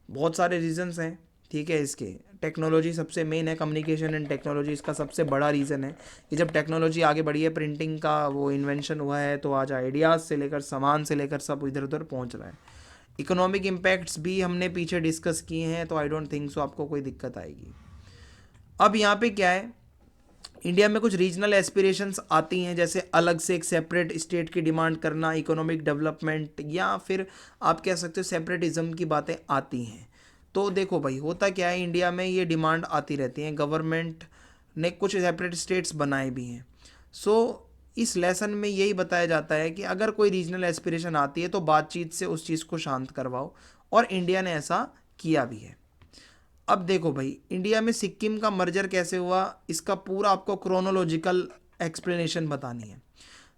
बहुत सारे रीजंस हैं, ठीक है। इसके टेक्नोलॉजी सबसे मेन है, कम्युनिकेशन एंड टेक्नोलॉजी इसका सबसे बड़ा रीज़न है कि जब टेक्नोलॉजी आगे बढ़ी है, प्रिंटिंग का वो इन्वेंशन हुआ है, तो आज आइडियाज़ से लेकर सामान से लेकर सब इधर उधर पहुंच रहा है। इकोनॉमिक इम्पैक्ट्स भी हमने पीछे डिस्कस किए हैं, तो आई डोंट थिंक सो आपको कोई दिक्कत आएगी। अब यहाँ पे क्या है, इंडिया में कुछ रीजनल एस्पिरेशंस आती हैं, जैसे अलग से एक सेपरेट स्टेट की डिमांड करना, इकोनॉमिक डेवलपमेंट, या फिर आप कह सकते हो सेपरेटिज्म की बातें आती हैं। तो देखो भाई, होता क्या है, इंडिया में ये डिमांड आती रहती है, गवर्नमेंट ने कुछ सेपरेट स्टेट्स बनाए भी हैं। सो इस लेसन में यही बताया जाता है कि अगर कोई रीजनल एस्पिरेशन आती है तो बातचीत से उस चीज़ को शांत करवाओ, और इंडिया ने ऐसा किया भी है। अब देखो भाई, इंडिया में सिक्किम का मर्जर कैसे हुआ, इसका पूरा आपको क्रोनोलॉजिकल एक्सप्लेनेशन बतानी है।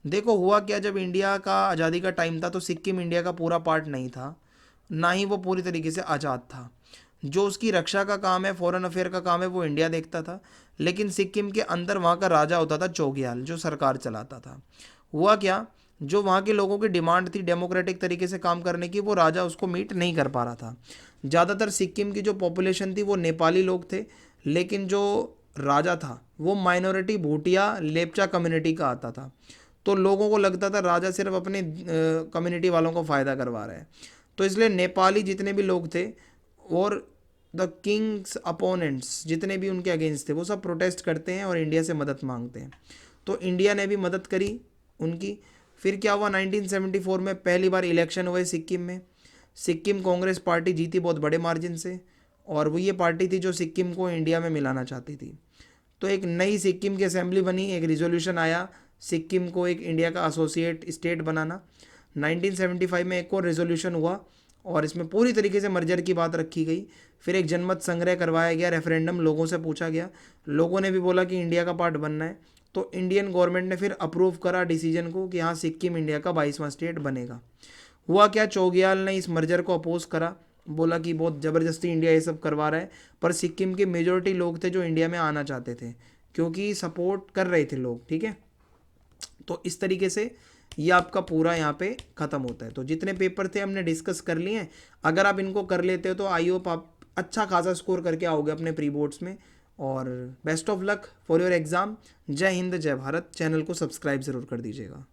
देखो हुआ क्या, जब इंडिया का आज़ादी का टाइम था तो सिक्किम इंडिया का पूरा पार्ट नहीं था, ना ही वो पूरी तरीके से आज़ाद था। जो उसकी रक्षा का काम है, फॉरेन अफेयर का काम है, वो इंडिया देखता था। लेकिन सिक्किम के अंदर वहाँ का राजा होता था चोग्याल, जो सरकार चलाता था। हुआ क्या, जो वहाँ के लोगों की डिमांड थी डेमोक्रेटिक तरीके से काम करने की, वो राजा उसको मीट नहीं कर पा रहा था। ज़्यादातर सिक्किम की जो पॉपुलेशन थी वो नेपाली लोग थे, लेकिन जो राजा था वो माइनॉरिटी भूटिया लेपचा कम्युनिटी का आता था। तो लोगों को लगता था राजा सिर्फ अपने कम्युनिटी वालों को फ़ायदा करवा रहा है। तो इसलिए नेपाली जितने भी लोग थे और द किंग्स अपोनेंट्स जितने भी उनके अगेंस्ट थे, वो सब प्रोटेस्ट करते हैं और इंडिया से मदद मांगते हैं। तो इंडिया ने भी मदद करी उनकी। फिर क्या हुआ, 1974 में पहली बार इलेक्शन हुए सिक्किम में। सिक्किम कांग्रेस पार्टी जीती बहुत बड़े मार्जिन से, और वो ये पार्टी थी जो सिक्किम को इंडिया में मिलाना चाहती थी। तो एक नई सिक्किम की असेंबली बनी, एक रिजोल्यूशन आया सिक्किम को एक इंडिया का एसोसिएट स्टेट बनाना। 1975 में एक और रेजोल्यूशन हुआ, और इसमें पूरी तरीके से मर्जर की बात रखी गई। फिर एक जनमत संग्रह करवाया गया, रेफरेंडम लोगों से पूछा गया, लोगों ने भी बोला कि इंडिया का पार्ट बनना है। तो इंडियन गवर्नमेंट ने फिर अप्रूव करा डिसीजन को कि हाँ, सिक्किम इंडिया का 22वां स्टेट बनेगा। हुआ क्या, चोग्याल ने इस मर्जर को अपोज करा, बोला कि बहुत ज़बरदस्ती इंडिया ये सब करवा रहा है। पर सिक्किम के मेजोरिटी लोग थे जो इंडिया में आना चाहते थे, क्योंकि सपोर्ट कर रहे थे लोग, ठीक है। तो इस तरीके से ये आपका पूरा यहाँ पे ख़त्म होता है। तो जितने पेपर थे हमने डिस्कस कर लिए हैं। अगर आप इनको कर लेते हो तो आई होप आप अच्छा खासा स्कोर करके आओगे अपने प्री बोर्ड्स में। और best of luck for your exam. जय हिंद, जय भारत। चैनल को सब्सक्राइब ज़रूर कर दीजिएगा।